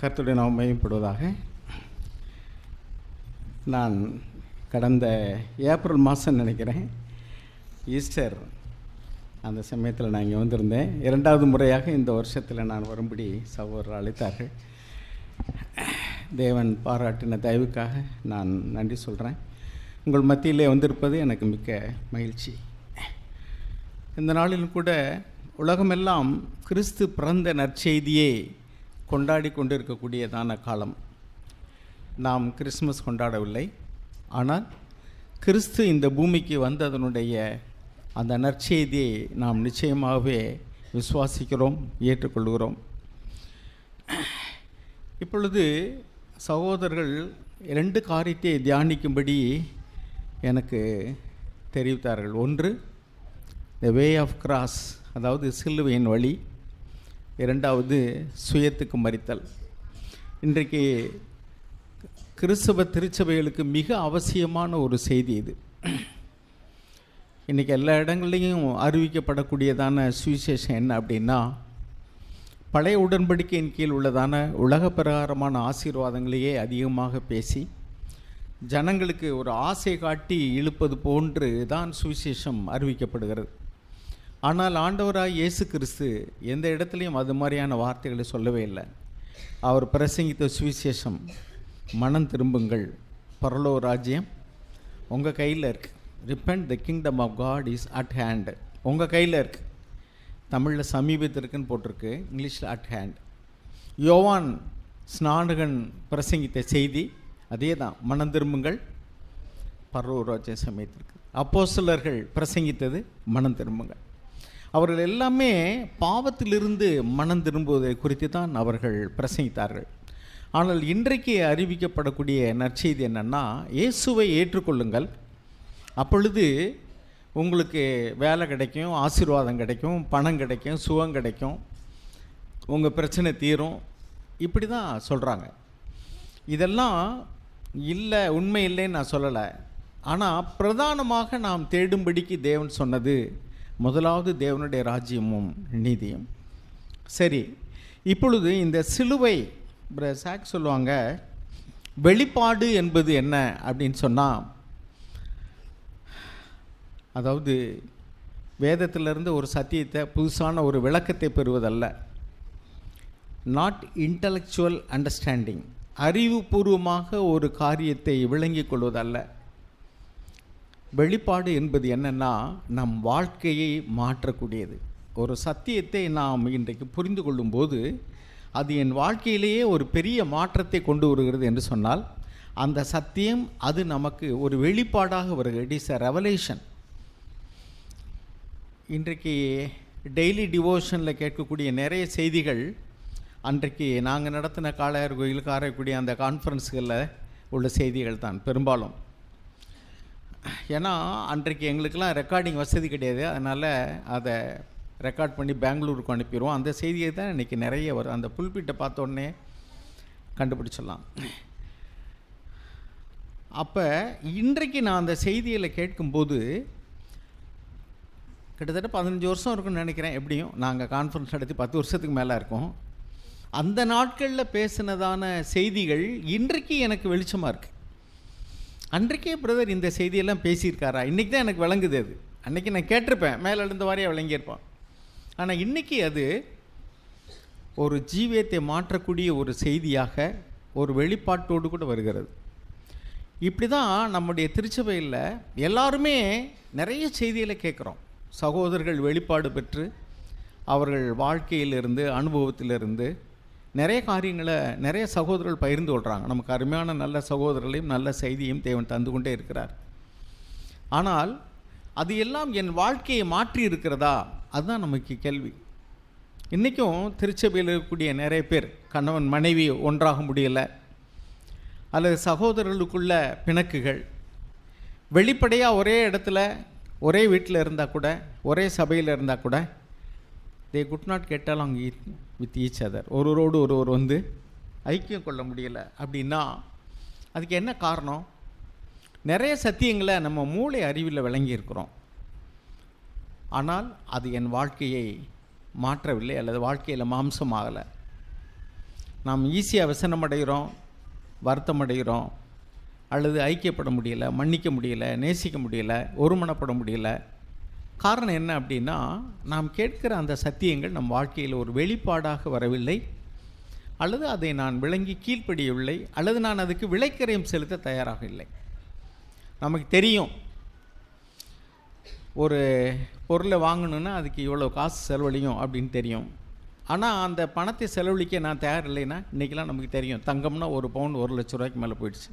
கர்த்தருடைய நாமம் மகிமைப்படுவதாக. நான் கடந்த ஏப்ரல் மாதம் நினைக்கிறேன், ஈஸ்டர் அந்த சமயத்தில் நான் இங்கே வந்திருந்தேன். 2வது முறையாக இந்த வருஷத்தில் நான் வரும்படி சகோதரர் அழைத்தார்கள். தேவன் பாராட்டின தயவுக்காக நான் நன்றி சொல்கிறேன். உங்கள் மத்தியிலே வந்திருப்பது எனக்கு மிக்க மகிழ்ச்சி. இந்த நாளிலும் கூட உலகமெல்லாம் கிறிஸ்து பிறந்த நற்செய்தியை கொண்டாடி கொண்டிருக்கக்கூடியதான காலம். நாம் கிறிஸ்மஸ் கொண்டாடவில்லை, ஆனால் கிறிஸ்து இந்த பூமிக்கு வந்ததனுடைய அந்த நற்செய்தியை நாம் நிச்சயமாகவே விசுவாசிக்கிறோம், ஏற்றுக்கொள்கிறோம். இப்பொழுது சகோதரர்கள் 2 காரியத்தை தியானிக்கும்படி எனக்கு தெரிவித்தார்கள். ஒன்று, த வே ஆஃப் கிராஸ், அதாவது சிலுவையின் வழி. 2வது, சுயத்துக்கு மரித்தல். இன்றைக்கு கிறிஸ்தவ திருச்சபைகளுக்கு மிக அவசியமான ஒரு செய்தி இது. இன்றைக்கி எல்லா இடங்கள்லையும் அறிவிக்கப்படக்கூடியதான சுவிசேஷம் என்ன அப்படின்னா, பழைய உடன்படிக்கையின் கீழ் உள்ளதான உலக பிரகாரமான ஆசீர்வாதங்களையே அதிகமாக பேசி ஜனங்களுக்கு ஒரு ஆசை காட்டி இழுப்பது போன்று தான் சுவிசேஷம் அறிவிக்கப்படுகிறது. ஆனால் ஆண்டவராக இயேசு கிறிஸ்து எந்த இடத்துலையும் அது மாதிரியான வார்த்தைகளை சொல்லவே இல்லை. அவர் பிரசங்கித்த சுவிசேஷம், மனம் திரும்புங்கள், பரலோக ராஜ்யம் உங்கள் கையில் இருக்குது, repent, the kingdom of God is at hand, உங்கள் கையில் இருக்குது. தமிழில் சமீபத்திற்குன்னு போட்டிருக்கு, இங்கிலீஷில் அட் ஹேண்ட். யோவான் ஸ்நானகன் பிரசங்கித்த செய்தி அதே தான், மனம் திரும்புங்கள், பரலோக ராஜ்யம் சமயத்திற்கு. அப்போஸ்தலர்கள் பிரசங்கித்தது மனம் திரும்புங்கள். அவர்கள் எல்லாமே பாவத்திலிருந்து மனம் திரும்புவதை குறித்து தான் அவர்கள் பிரசங்கித்தார்கள். ஆனால் இன்றைக்கு அறிவிக்கப்படக்கூடிய நற்செய்தி என்னென்னா, இயேசுவை ஏற்றுக்கொள்ளுங்கள், அப்பொழுது உங்களுக்கு வேலை கிடைக்கும், ஆசீர்வாதம் கிடைக்கும், பணம் கிடைக்கும், சுகம் கிடைக்கும், உங்கள் பிரச்சனை தீரும், இப்படி தான் சொல்கிறாங்க. இதெல்லாம் இல்லை, உண்மை இல்லைன்னு நான் சொல்லலை. ஆனால் பிரதானமாக நாம் தேடும்படிக்கு தேவன் சொன்னது முதலாவது தேவனுடைய ராஜ்யமும் நீதியும். சரி, இப்பொழுது இந்த சிலுவை சாக் சொல்லுவாங்க, வெளிப்பாடு என்பது என்ன அப்படின்னு சொன்னால், அதாவது வேதத்திலிருந்து ஒரு சத்தியத்தை, புதுசான ஒரு விளக்கத்தை பெறுவதல்ல. நாட் இன்டலெக்சுவல் அண்டர்ஸ்டாண்டிங், அறிவுபூர்வமாக ஒரு காரியத்தை விளங்கிக் கொள்வதல்ல. வெளிப்பாடு என்பது என்னென்னா, நம் வாழ்க்கையை மாற்றக்கூடியது. ஒரு சத்தியத்தை நாம் இன்றைக்கு புரிந்து கொள்ளும்போது அது என் வாழ்க்கையிலேயே ஒரு பெரிய மாற்றத்தை கொண்டு வருகிறது என்று சொன்னால், அந்த சத்தியம் அது நமக்கு ஒரு வெளிப்பாடாக வருகிறது. It is a revelation. இன்றைக்கு டெய்லி டிவோஷனில் கேட்கக்கூடிய நிறைய செய்திகள் அன்றைக்கு நாங்கள் நடத்தின காளையார் கோயில் காரைக்குடி அந்த கான்ஃபரன்ஸுகளில் உள்ள செய்திகள் தான் பெரும்பாலும். ஏன்னா அன்றைக்கு எங்களுக்கெல்லாம் ரெக்கார்டிங் வசதி கிடையாது, அதனால் அதை ரெக்கார்ட் பண்ணி பெங்களூருக்கு அனுப்பிடுவோம். அந்த செய்தியை தான் இன்றைக்கி நிறைய வரும். அந்த புல்பிட்டை பார்த்த உடனே கண்டுபிடிச்சிடலாம். அப்போ இன்றைக்கு நான் அந்த செய்தியில் கேட்கும்போது கிட்டத்தட்ட 15 வருஷம் இருக்குன்னு நினைக்கிறேன். எப்படியும் நாங்கள் கான்ஃபரன்ஸ் நடத்தி 10 வருஷத்துக்கு மேலே இருக்கும். அந்த நாட்களில் பேசினதான செய்திகள் இன்றைக்கு எனக்கு வெளிச்சமாக இருக்குது. அன்றைக்கே பிரதர் இந்த செய்தியெல்லாம் பேசியிருக்காரா, இன்றைக்கி தான் எனக்கு விளங்குது. அது அன்றைக்கி நான் கேட்டிருப்பேன், மேலே எழுந்த வாரியாக விளங்கியிருப்பான். ஆனால் இன்றைக்கி அது ஒரு ஜீவியத்தை மாற்றக்கூடிய ஒரு செய்தியாக, ஒரு வெளிப்பாட்டோடு கூட வருகிறது. இப்படி தான் நம்முடைய திருச்சபையில் எல்லாருமே நிறைய செய்திகளை கேட்குறோம். சகோதரர்கள் வெளிப்பாடு பெற்று அவர்கள் வாழ்க்கையிலிருந்து, அனுபவத்திலிருந்து நிறைய காரியங்களை நிறைய சகோதரர்கள் பகிர்ந்து கொள்கிறாங்க. நமக்கு அருமையான நல்ல சகோதரர்களையும் நல்ல செய்தியும் தேவன் தந்து கொண்டே இருக்கிறார். ஆனால் அது எல்லாம் என் வாழ்க்கையை மாற்றி இருக்கிறதா, அதுதான் நமக்கு கேள்வி. இன்றைக்கும் திருச்சபையில் இருக்கக்கூடிய நிறைய பேர் கணவன் மனைவி ஒன்றாக முடியலை, அல்லது சகோதரர்களுக்குள்ள பிணக்குகள், வெளிப்படையாக ஒரே இடத்துல ஒரே வீட்டில் இருந்தால் கூட, ஒரே சபையில் இருந்தால் கூட, தே could not get along with each other, ஒருவரோடு ஒருவர் வந்து ஐக்கியம் கொள்ள முடியலை. அப்படின்னா அதுக்கு என்ன காரணம்? நிறைய சத்தியங்களை நம்ம மூளை அறிவில் விளங்கியிருக்கிறோம், ஆனால் அது என் வாழ்க்கையை மாற்றவில்லை, அல்லது வாழ்க்கையில் மாம்சமாகலை. நாம் ஈஸியாக விசனம் அடைகிறோம், வருத்தம் அடைகிறோம், அல்லது ஐக்கியப்பட முடியல, மன்னிக்க முடியல, நேசிக்க முடியல, ஒருமனப்பட முடியல. காரணம் என்ன அப்படின்னா, நாம் கேட்கிற அந்த சத்தியங்கள் நம் வாழ்க்கையில் ஒரு வெளிப்பாடாக வரவில்லை, அல்லது அதை நான் விளங்கி கீழ்ப்படியவில்லை, அல்லது நான் அதுக்கு விலைக்கரையும் செலுத்த தயாராக இல்லை. நமக்கு தெரியும், ஒரு பொருளை வாங்கணுன்னா அதுக்கு இவ்வளோ காசு செலவழியும் அப்படின்னு தெரியும். ஆனால் அந்த பணத்தை செலவழிக்க நான் தயார் இல்லைன்னா, இன்றைக்கெலாம் நமக்கு தெரியும், தங்கம்னா ஒரு பவுன் 1,00,000 ரூபாய்க்கு மேலே போயிடுச்சு.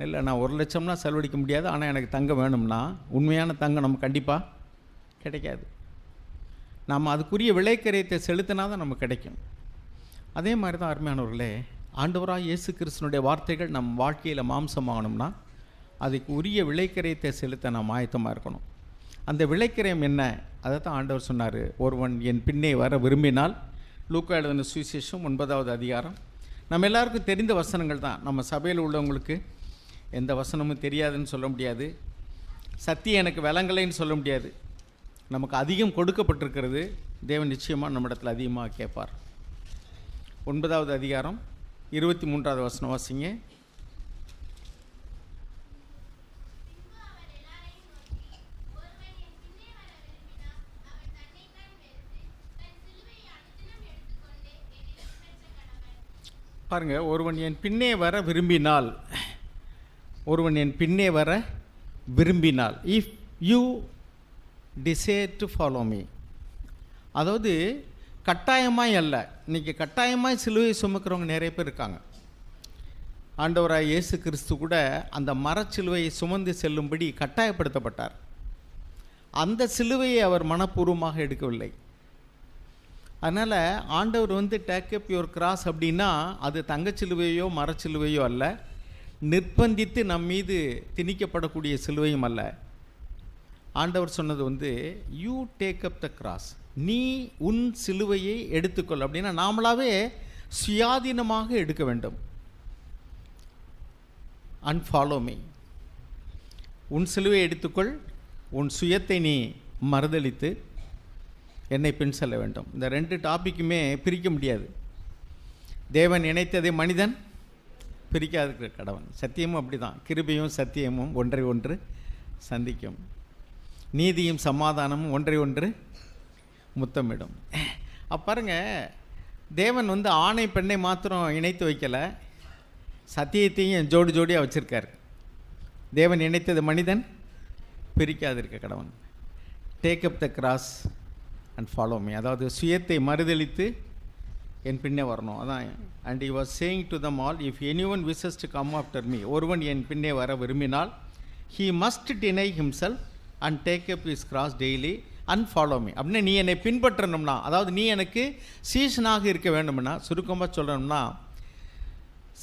இல்லை, நான் 1,00,000 செலவழிக்க முடியாது, ஆனால் எனக்கு தங்கம் வேணும்னா உண்மையான தங்கம் நமக்கு கண்டிப்பாக கிடைக்காது. நம்ம அதுக்குரிய விலைக்கரையத்தை செலுத்தினா தான் நமக்கு கிடைக்கும். அதே மாதிரி தான் அருமையானவர்களே, ஆண்டவராக இயேசு கிறிஸ்துனுடைய வார்த்தைகள் நம் வாழ்க்கையில் மாம்சமாகணும்னா அதுக்கு உரிய விலைக்கரையத்தை செலுத்த நாம் ஆயத்தமாக இருக்கணும். அந்த விலைக்கரையம் என்ன? அதை தான் ஆண்டவர் சொன்னார், ஒருவன் என் பின்னே வர விரும்பினால். லூக்கா எழுதின சுவிசேஷம் 9வது அதிகாரம். நம்ம எல்லாருக்கும் தெரிந்த வசனங்கள் தான். நம்ம சபையில் உள்ளவங்களுக்கு எந்த வசனமும் தெரியாதுன்னு சொல்ல முடியாது, சத்தியம் எனக்கு விளங்கலைன்னு சொல்ல முடியாது. நமக்கு அதிகம் கொடுக்கப்பட்டிருக்கிறது. தேவன் நிச்சயமாக நம்மிடத்தில் அதிகமாக கேட்பார். 9வது அதிகாரம் 23வது வசனம் வாசிங்க. பாருங்க, ஒருவன் என் பின்னே வர விரும்பினால், ஒருவன் என் பின்னே வர விரும்பினால், if you desire to follow me. அதாவது கட்டாயமாய் அல்ல. இன்றைக்கி கட்டாயமாய் சிலுவை சுமக்கிறவங்க நிறைய பேர் இருக்காங்க. ஆண்டவராக இயேசு கிறிஸ்து கூட அந்த மரச்சிலுவையை சுமந்து செல்லும்படி கட்டாயப்படுத்தப்பட்டார். அந்த சிலுவையை அவர் மனப்பூர்வமாக எடுக்கவில்லை. அதனால் ஆண்டவர் டேக் அப் யுவர் கிராஸ் அப்படின்னா அது தங்கச்சிலுவையோ மரச்சிலுவையோ அல்ல, நிர்பந்தித்து நம் மீது திணிக்கப்படக்கூடிய சிலுவையும் அல்ல. ஆண்டவர் சொன்னது you take up the cross, நீ உன் சிலுவையை எடுத்துக்கொள். அப்படின்னா நாமளாவே சுயாதீனமாக எடுக்க வேண்டும். And follow me. உன் சிலுவையை எடுத்துக்கொள், உன் சுயத்தை நீ மறுதளித்து என்னை பின் செல்ல வேண்டும். இந்த 2 டாப்பிக்குமே பிரிக்க முடியாது. தேவன் இணைத்ததை மனிதன் பிரிக்காத கடவன். சத்தியமும் அப்படி தான். கிருபையும் சத்தியமும் ஒன்றை ஒன்று சந்திக்கும், நீதியும் சமாதானமும் ஒன்றை ஒன்று முத்தமிடும். பாருங்க, தேவன் ஆணை பெண்ணை மாத்திரம் இணைத்து வைக்கலை, சத்தியத்தையும் ஜோடி ஜோடியாக வச்சுருக்கார். தேவன் இணைத்தது மனிதன் பிரிக்காதிருக்க கடவன். Take up the cross and follow me. அதாவது சுயத்தை மறுதளித்து என் பின்னே வரணும். அதான். And he was saying to them all, if anyone wishes to come after me, ஒருவன் என் பின்னே வர விரும்பினால், he must deny himself and take up his cross daily and follow me. அப்படின்னா நீ என்னை பின்பற்றணும்னா, அதாவது நீ எனக்கு சீஷனாக இருக்க வேண்டும்னா, சுருக்கமாக சொல்லணும்னா,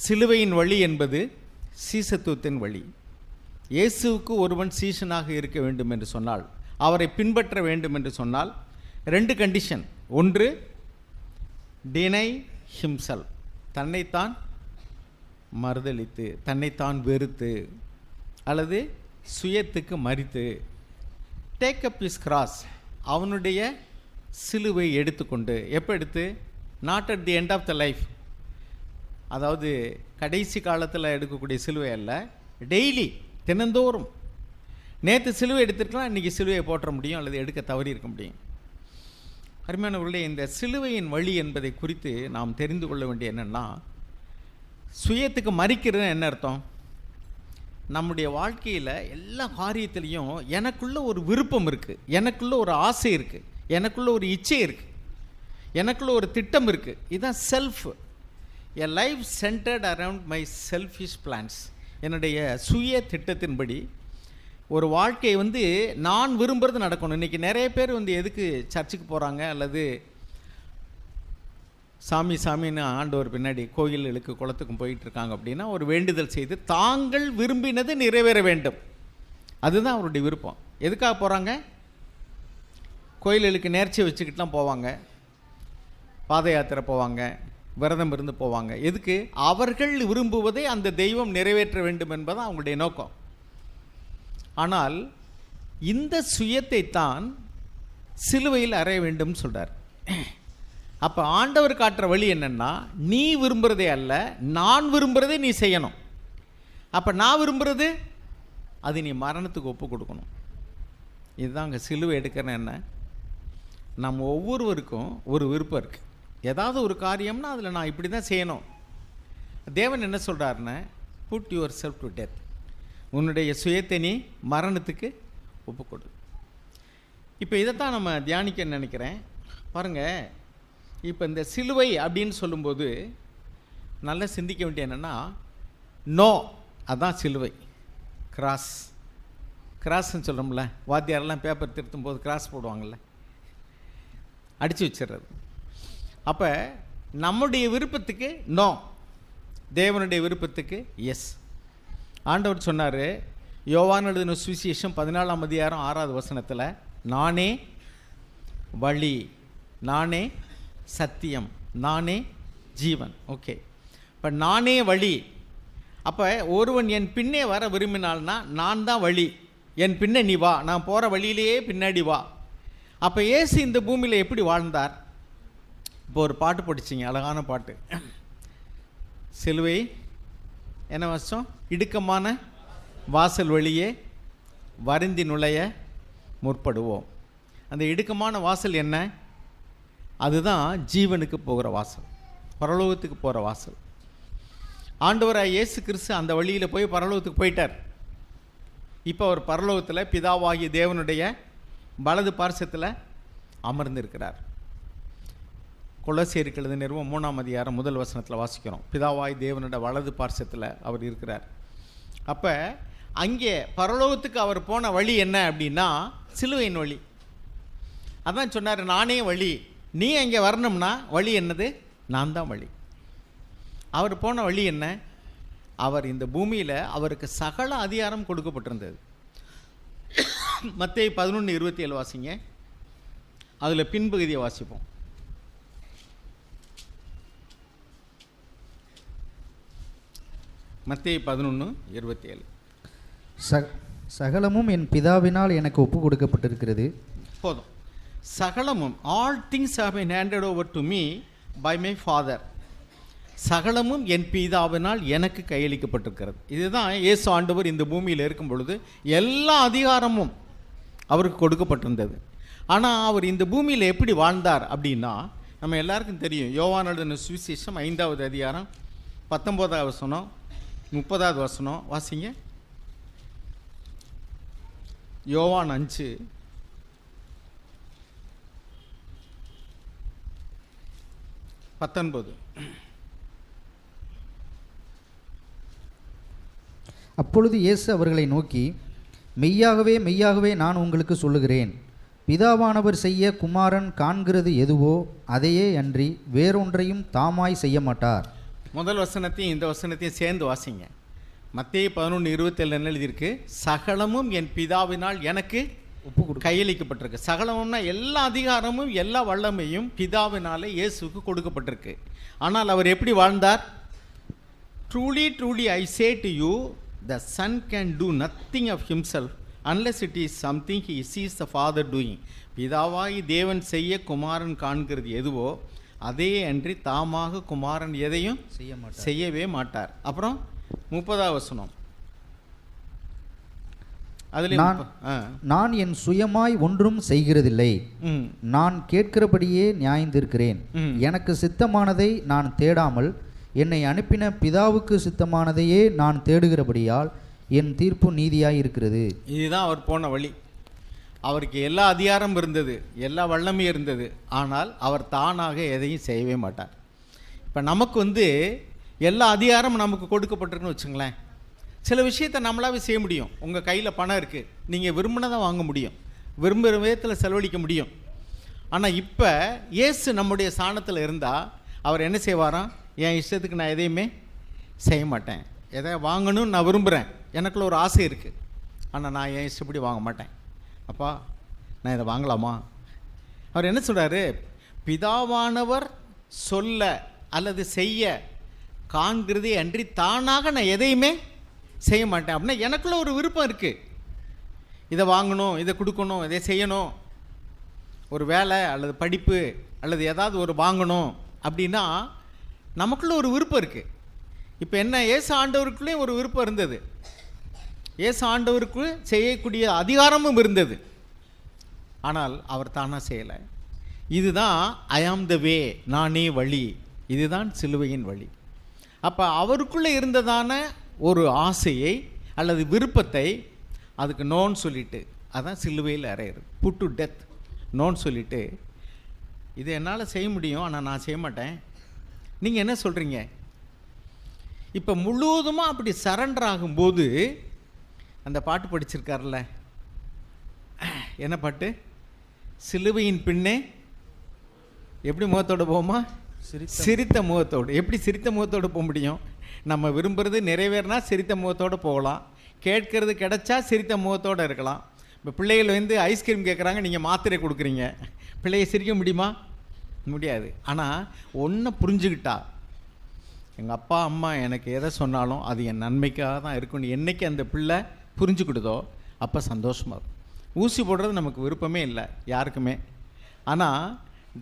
சிலுவையின் வழி என்பது சீசத்துவத்தின் வழி. இயேசுவுக்கு ஒருவன் சீஷனாக இருக்க வேண்டும் என்று சொன்னால், அவரை பின்பற்ற வேண்டும் என்று சொன்னால் 2 கண்டிஷன். ஒன்று, டினை ஹிம்செல்ஃப், தன்னைத்தான் மறுதளித்து, தன்னைத்தான் வெறுத்து, அல்லது சுயத்துக்கு மரித்து. டேக் அப் இஸ் கிராஸ், அவனுடைய சிலுவை எடுத்துக்கொண்டு. எப்போ எடுத்து? Not at the end of the life, அதாவது கடைசி காலத்தில் எடுக்கக்கூடிய சிலுவை அல்ல, டெய்லி, தினந்தோறும். நேற்று சிலுவை எடுத்துருக்கலாம், இன்றைக்கி சிலுவையை போற்ற முடியும், அல்லது எடுக்க தவறி இருக்க முடியும். அருமையானவர்களே, இந்த சிலுவையின் வழி என்பதை குறித்து நாம் தெரிந்து கொள்ள வேண்டிய என்னென்னா, சுயத்துக்கு மறிக்கிறது என்ன அர்த்தம்? நம்முடைய வாழ்க்கையில் எல்லா காரியத்திலையும் எனக்குள்ள ஒரு விருப்பம் இருக்குது, எனக்குள்ள ஒரு ஆசை இருக்குது, எனக்குள்ள ஒரு இச்சை இருக்குது, எனக்குள்ள ஒரு திட்டம் இருக்குது. இதுதான் self. A life centred around my selfish plans. என்னுடைய சுய திட்டத்தின்படி ஒரு வாழ்க்கை நான் விரும்புகிறது நடக்கணும். இன்றைக்கி நிறைய பேர் எதுக்கு சர்ச்சுக்கு போகிறாங்க, அல்லது சாமின்னு ஆண்டவர் பின்னாடி கோயில்களுக்கு குளத்துக்கும் போயிட்டுருக்காங்க அப்படின்னா, ஒரு வேண்டுதல் செய்து தாங்கள் விரும்பினது நிறைவேற வேண்டும். அதுதான் அவருடைய விருப்பம். எதுக்காக போகிறாங்க? கோயில்களுக்கு நேர்ச்சி வச்சுக்கிட்டுலாம் போவாங்க, பாத யாத்திரை போவாங்க, விரதம் இருந்து போவாங்க. எதுக்கு? அவர்கள் விரும்புவதை அந்த தெய்வம் நிறைவேற்ற வேண்டும் என்பதான் அவங்களுடைய நோக்கம். ஆனால் இந்த சுயத்தை தான் சிலுவையில் அறைய வேண்டும் சொல்கிறார். அப்போ ஆண்டவர் காட்டுற வழி என்னென்னா, நீ விரும்புகிறதே அல்ல, நான் விரும்புகிறதே நீ செய்யணும். அப்போ நான் விரும்புகிறது அது நீ மரணத்துக்கு ஒப்பு கொடுக்கணும். இதுதான் அங்கே சிலுவை எடுக்கிறேன்னு என்ன, நம்ம ஒவ்வொருவருக்கும் ஒரு விருப்பம் இருக்குது. ஏதாவது ஒரு காரியம்னா அதில் நான் இப்படி தான் செய்யணும். தேவன் என்ன சொல்கிறாருன்னு, put yourself to death, உன்னுடைய சுயத்தை நீ மரணத்துக்கு ஒப்பு கொடு. இப்போ இதைத்தான் நம்ம தியானிக்க நினைக்கிறேன். பாருங்கள், இப்போ இந்த சிலுவை அப்படின்னு சொல்லும்போது நல்லா சிந்திக்க வேண்டிய என்னென்னா, நோ அதான் சிலுவை. கிராஸ்ன்னு சொல்கிறோம்ல, வாத்தியாரெல்லாம் பேப்பர் திருத்தும் போது கிராஸ் போடுவாங்கள்ல, அடித்து வச்சிடுறது. அப்போ நம்முடைய விருப்பத்துக்கு நோ, தேவனுடைய விருப்பத்துக்கு எஸ். ஆண்டவர் சொன்னார், யோவான் எழுதின சுவிசேஷம் 14ஆம் அதிகாரம் 6வது வசனத்தில், நானே வழி, நானே சத்தியம், நானே ஜீவன். ஓகே, இப்போ நானே வழி. அப்போ ஒருவன் என் பின்னே வர விரும்பினால்னா நான் தான் வழி, என் பின்னே நீ வா, நான் போகிற வழியிலேயே பின்னாடி வா. அப்போ இயேசு இந்த பூமியில் எப்படி வாழ்ந்தார்? இப்போ ஒரு பாட்டு படிச்சிங்க, அழகான பாட்டு. சிலுவை என்ன வசம்? இடுக்கமான வாசல் வழியே வருந்தி நுழைய முற்படுவோம். அந்த இடுக்கமான வாசல் என்ன? அதுதான் ஜீவனுக்கு போகிற வாசல், பரலோகத்துக்கு போகிற வாசல். ஆண்டவராய் இயேசு கிறிஸ்து அந்த வழியில் போய் பரலோகத்துக்கு போயிட்டார். இப்போ அவர் பரலோகத்தில் பிதாவாகிய தேவனுடைய வலது பார்சத்தில் அமர்ந்திருக்கிறார். கொலோசியருக்கு எழுதின நிருபம் 3ஆம் அதிகாரம் 1 வசனத்தில் வாசிக்கிறோம், பிதாவாய் தேவனுடைய வலது பார்சத்தில் அவர் இருக்கிறார். அப்போ அங்கே பரலோகத்துக்கு அவர் போன வழி என்ன அப்படின்னா சிலுவையின் வழி. அதான் சொன்னார், நானே வழி, நீ அங்கே வரணும்னா வழி என்னது? நான் தான் வழி. அவர் போன வழி என்ன? அவர் இந்த பூமியில் அவருக்கு சகல அதிகாரம் கொடுக்கப்பட்டிருந்தது. மத்தேயு 11:27 வாசிங்க, அதில் பின்பகுதியை வாசிப்போம். மத்தேயு 11:27. சகலமும் என் பிதாவினால் எனக்கு ஒப்பு கொடுக்கப்பட்டிருக்கிறது. போதும். சகலமும், all things have been handed over to me by my Father. சகலமும் என் பிதாவினால் எனக்கு கையளிக்கப்பட்டிருக்கிறது. இதுதான் இயேசு ஆண்டவர் இந்த பூமியில் இருக்கும் பொழுது எல்லா அதிகாரமும் அவருக்கு கொடுக்கப்பட்டிருந்தது. ஆனால் அவர் இந்த பூமியில் எப்படி வாழ்ந்தார் அப்படின்னா நம்ம எல்லாருக்கும் தெரியும். யோவான் எழுதின சுவிசேஷம் 5வது அதிகாரம் 19வது வசனம் 30வது வசனம் வாசிங்க. யோவான் 5:19. அப்பொழுது இயேசு அவர்களை நோக்கி, மெய்யாகவே மெய்யாகவே நான் உங்களுக்கு சொல்லுகிறேன், பிதாவானவர் செய்ய குமாரன் காண்கிறது எதுவோ அதையே அன்றி வேறொன்றையும் தாமாய் செய்ய மாட்டார். முதல் வசனத்தையும் இந்த வசனத்தையும் சேர்ந்து வாசிங்க. மத்தேயு 11:27 என்ன எழுதியிருக்கு? சகலமும் என் பிதாவினால் எனக்கு கையளிக்கப்பட்டிருக்கு. சகலமும்னா எல்லா அதிகாரமும் எல்லா வல்லமையும் பிதாவினாலே இயேசுக்கு கொடுக்கப்பட்டிருக்கு. ஆனால் அவர் எப்படி வாழ்ந்தார்? Truly truly I say to you, the son can do nothing of himself unless it is something he sees the father doing. பிதாவாகி தேவன் செய்ய குமாரன் காண்கிறது எதுவோ அதே அன்றி தாமாக குமாரன் எதையும் செய்யவே மாட்டார். அப்புறம் 30வது வசனம், நான் என் சுயமாய் ஒன்றும் செய்கிறதில்லை, நான் கேட்கிறபடியே நியாயந்திருக்கிறேன். எனக்கு சித்தமானதை நான் தேடாமல் என்னை அனுப்பின பிதாவுக்கு சித்தமானதையே நான் தேடுகிறபடியால் என் தீர்ப்பு நீதியாய் இருக்கிறது. இதுதான் அவர் போன வழி. அவருக்கு எல்லா அதிகாரம் இருந்தது, எல்லா வல்லமையும் இருந்தது. ஆனால் அவர் தானாக எதையும் செய்யவே மாட்டார். இப்போ நமக்கு எல்லா அதிகாரமும் நமக்கு கொடுக்கப்பட்டிருக்குன்னு வச்சுங்களேன். சில விஷயத்தை நம்மளாவே செய்ய முடியும். உங்கள் கையில் பணம் இருக்குது, நீங்கள் விரும்பினதை வாங்க முடியும், விரும்புகிற விதத்தில் செலவழிக்க முடியும். ஆனால் இப்போ இயேசு நம்முடைய ஸ்தானத்தில் இருந்தால் அவர் என்ன செய்வாராம்? என் இஷ்டத்துக்கு நான் எதையுமே செய்ய மாட்டேன். எதை வாங்கணும்னு நான் விரும்புகிறேன், எனக்குள்ள ஒரு ஆசை இருக்குது, ஆனால் நான் என் இஷ்டப்படி வாங்க மாட்டேன். அப்பா நான் இதை வாங்கலாமா? அவர் என்ன சொல்கிறாரு? பிதாவானவர் சொல்ல அல்லது செய்ய காண்கிறதே அன்றி தானாக நான் எதையுமே செய்ய மாட்டேன். அப்படின்னா எனக்குள்ள ஒரு விருப்பம் இருக்குது, இதை வாங்கணும், இதை கொடுக்கணும், இதை செய்யணும். ஒரு வேலை அல்லது படிப்பு அல்லது ஏதாவது ஒரு வாங்கணும் அப்படின்னா நமக்குள்ள ஒரு விருப்பம் இருக்குது. இப்போ என்ன, இயேசு ஆண்டவருக்குள்ளேயும் ஒரு விருப்பம் இருந்தது, இயேசு ஆண்டவருக்கு செய்யக்கூடிய அதிகாரமும் இருந்தது. ஆனால் அவர் தானாக செய்யலை. இதுதான் ஐ ஆம் த வே, நானே வழி, இதுதான் சிலுவையின் வழி. அப்போ அவருக்குள்ளே இருந்ததான ஒரு ஆசையை அல்லது விருப்பத்தை அதுக்கு நோன்னு சொல்லிட்டு, அதான் சிலுவையில் அறையிறது, புட் டு டெத், நோன்னு சொல்லிட்டு, இது என்னால் செய்ய முடியும் ஆனால் நான் செய்ய மாட்டேன், நீங்கள் என்ன சொல்கிறீங்க? இப்போ முழுவதுமாக அப்படி சரண்டர் ஆகும்போது அந்த பாட்டு படிச்சிருக்கார்ல, என்ன பாட்டு? சிலுவையின் பின்னே எப்படி முகத்தோடு போகுமா? சிரித்த முகத்தோடு. எப்படி சிரித்த முகத்தோடு போக முடியும்? நம்ம விரும்புகிறது நிறைவேறினா சிரித்த முகத்தோடு போகலாம், கேட்கறது கிடைச்சா சிரித்த முகத்தோடு இருக்கலாம். இப்போ பிள்ளைகள் வந்து ஐஸ்கிரீம் கேட்குறாங்க, நீங்கள் மாத்திரை கொடுக்குறீங்க, பிள்ளையை சிரிக்க முடியுமா? முடியாது. ஆனால் ஒன்றை புரிஞ்சுக்கிட்டா, எங்கள் அப்பா அம்மா எனக்கு எதை சொன்னாலும் அது என் நன்மைக்காக தான் இருக்குன்னு என்றைக்கு அந்த பிள்ளை புரிஞ்சுக்கிடுதோ அப்போ சந்தோஷமாக இருக்கும். ஊசி போடுறது நமக்கு விருப்பமே இல்லை யாருக்குமே. ஆனால்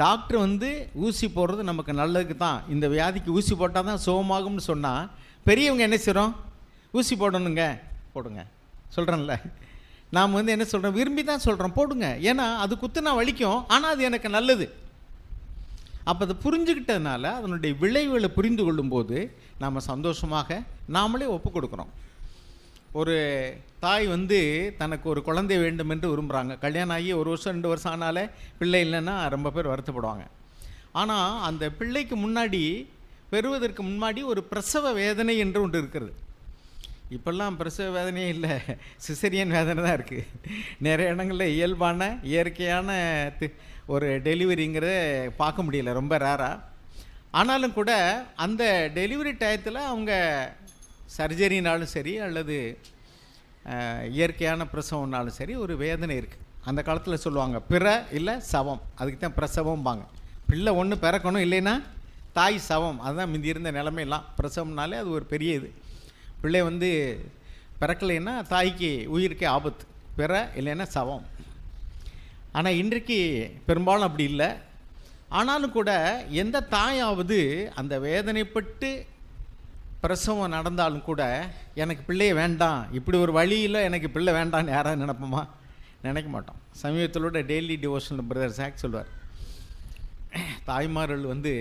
டாக்டர் வந்து ஊசி போடுறது நமக்கு நல்லதுக்கு தான், இந்த வியாதிக்கு ஊசி போட்டால் தான் சுகமாகும்னு சொன்னால் பெரியவங்க என்ன செய்கிறோம்? ஊசி போடணுங்க, போடுங்க சொல்கிறேன்ல. நாம் வந்து என்ன சொல்கிறோம்? விரும்பி தான் சொல்கிறோம், போடுங்க, ஏன்னா அது குத்துனா வலிக்கும், ஆனால் அது எனக்கு நல்லது. அப்போ அதை புரிஞ்சுக்கிட்டதுனால அதனுடைய விளைவுகளை புரிந்து கொள்ளும்போது நாம் சந்தோஷமாக நாமளே ஒப்பு கொடுக்குறோம். ஒரு தாய் வந்து தனக்கு ஒரு குழந்தை வேண்டும் என்று விரும்புகிறாங்க. கல்யாணம் ஆகி 1 வருஷம் 2 வருஷம் ஆனாலே பிள்ளை இல்லைன்னா ரொம்ப பேர் வருத்தப்படுவாங்க. ஆனால் அந்த பிள்ளைக்கு முன்னாடி, பெறுவதற்கு முன்னாடி ஒரு பிரசவ வேதனை என்று ஒன்று இருக்கிறது. இப்போல்லாம் பிரசவ வேதனையே இல்லை, சிசரியன் வேதனை தான் இருக்குது. நிறைய இடங்களில் இயல்பான இயற்கையான ஒரு டெலிவரிங்கிறத பார்க்க முடியல, ரொம்ப ரேராக. ஆனாலும் கூட அந்த டெலிவரி டயத்தில் அவங்க சர்ஜரினாலும் சரி அல்லது இயற்கையான பிரசவம்னாலும் சரி ஒரு வேதனை இருக்குது. அந்த காலத்தில் சொல்லுவாங்க பிற இல்லை சவம், அதுக்கு தான் பிரசவம்பாங்க. பிள்ளை ஒன்று பிறக்கணும், இல்லைன்னா தாய் சவம், அதுதான் முந்தி இருந்த நிலைமையெல்லாம். பிரசவம்னாலே அது ஒரு பெரிய இது. பிள்ளை வந்து பிறக்கலைன்னா தாய்க்கு உயிருக்கே ஆபத்து, பிற இல்லைன்னா சவம். ஆனால் இன்றைக்கு பெரும்பாலும் அப்படி இல்லை. ஆனாலும் கூட எந்த தாயாவது அந்த வேதனைப்பட்டு பிரசவம் நடந்தாலும் கூட எனக்கு பிள்ளையை வேண்டாம், இப்படி ஒரு வழியில் எனக்கு பிள்ளை வேண்டான்னு யாராவது நினைப்போமா? நினைக்க மாட்டோம். சமீபத்திலோட டெய்லி டிவோஷனல் பிரதர் சாக் சொல்வார், தாய்மார்கள் வந்து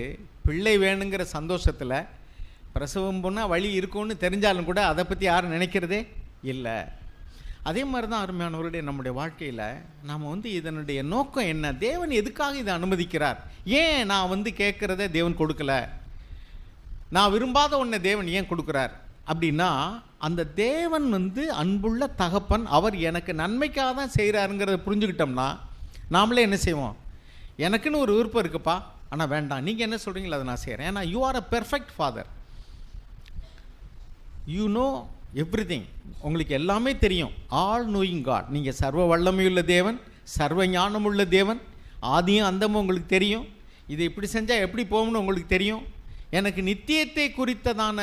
பிள்ளை வேணுங்கிற சந்தோஷத்தில் பிரசவம் போனால் வழி இருக்கும்னு தெரிஞ்சாலும் கூட அதை பற்றி யாரும் நினைக்கிறதே இல்லை. அதே மாதிரி தான் அருமையானவருடைய நம்முடைய வாழ்க்கையில் நாம் வந்து இதனுடைய நோக்கம் என்ன, தேவன் எதுக்காக இதை அனுமதிக்கிறார், ஏன் நான் வந்து கேட்குறத தேவன் கொடுக்கல, நான் விரும்பாத ஒன்றை தேவன் ஏன் கொடுக்குறார் அப்படின்னா, அந்த தேவன் வந்து அன்புள்ள தகப்பன், அவர் எனக்கு நன்மைக்காக தான் செய்கிறாருங்கிறத புரிஞ்சுக்கிட்டோம்னா நாமளே என்ன செய்வோம்? எனக்குன்னு ஒரு விருப்பம் இருக்குப்பா, ஆனால் வேண்டாம், நீங்கள் என்ன சொல்கிறீங்களோ அதை நான் செய்கிறேன். ஏன்னா you are a perfect father, you know everything, உங்களுக்கு எல்லாமே தெரியும். ஆல் நோயிங் காட், நீங்கள் சர்வ வல்லமையுள்ள தேவன், சர்வ ஞானமுள்ள தேவன், ஆதியும் அந்தமும் உங்களுக்கு தெரியும். இதை இப்படி செஞ்சால் எப்படி போகும்னு உங்களுக்கு தெரியும். எனக்கு நித்தியத்தை குறித்ததான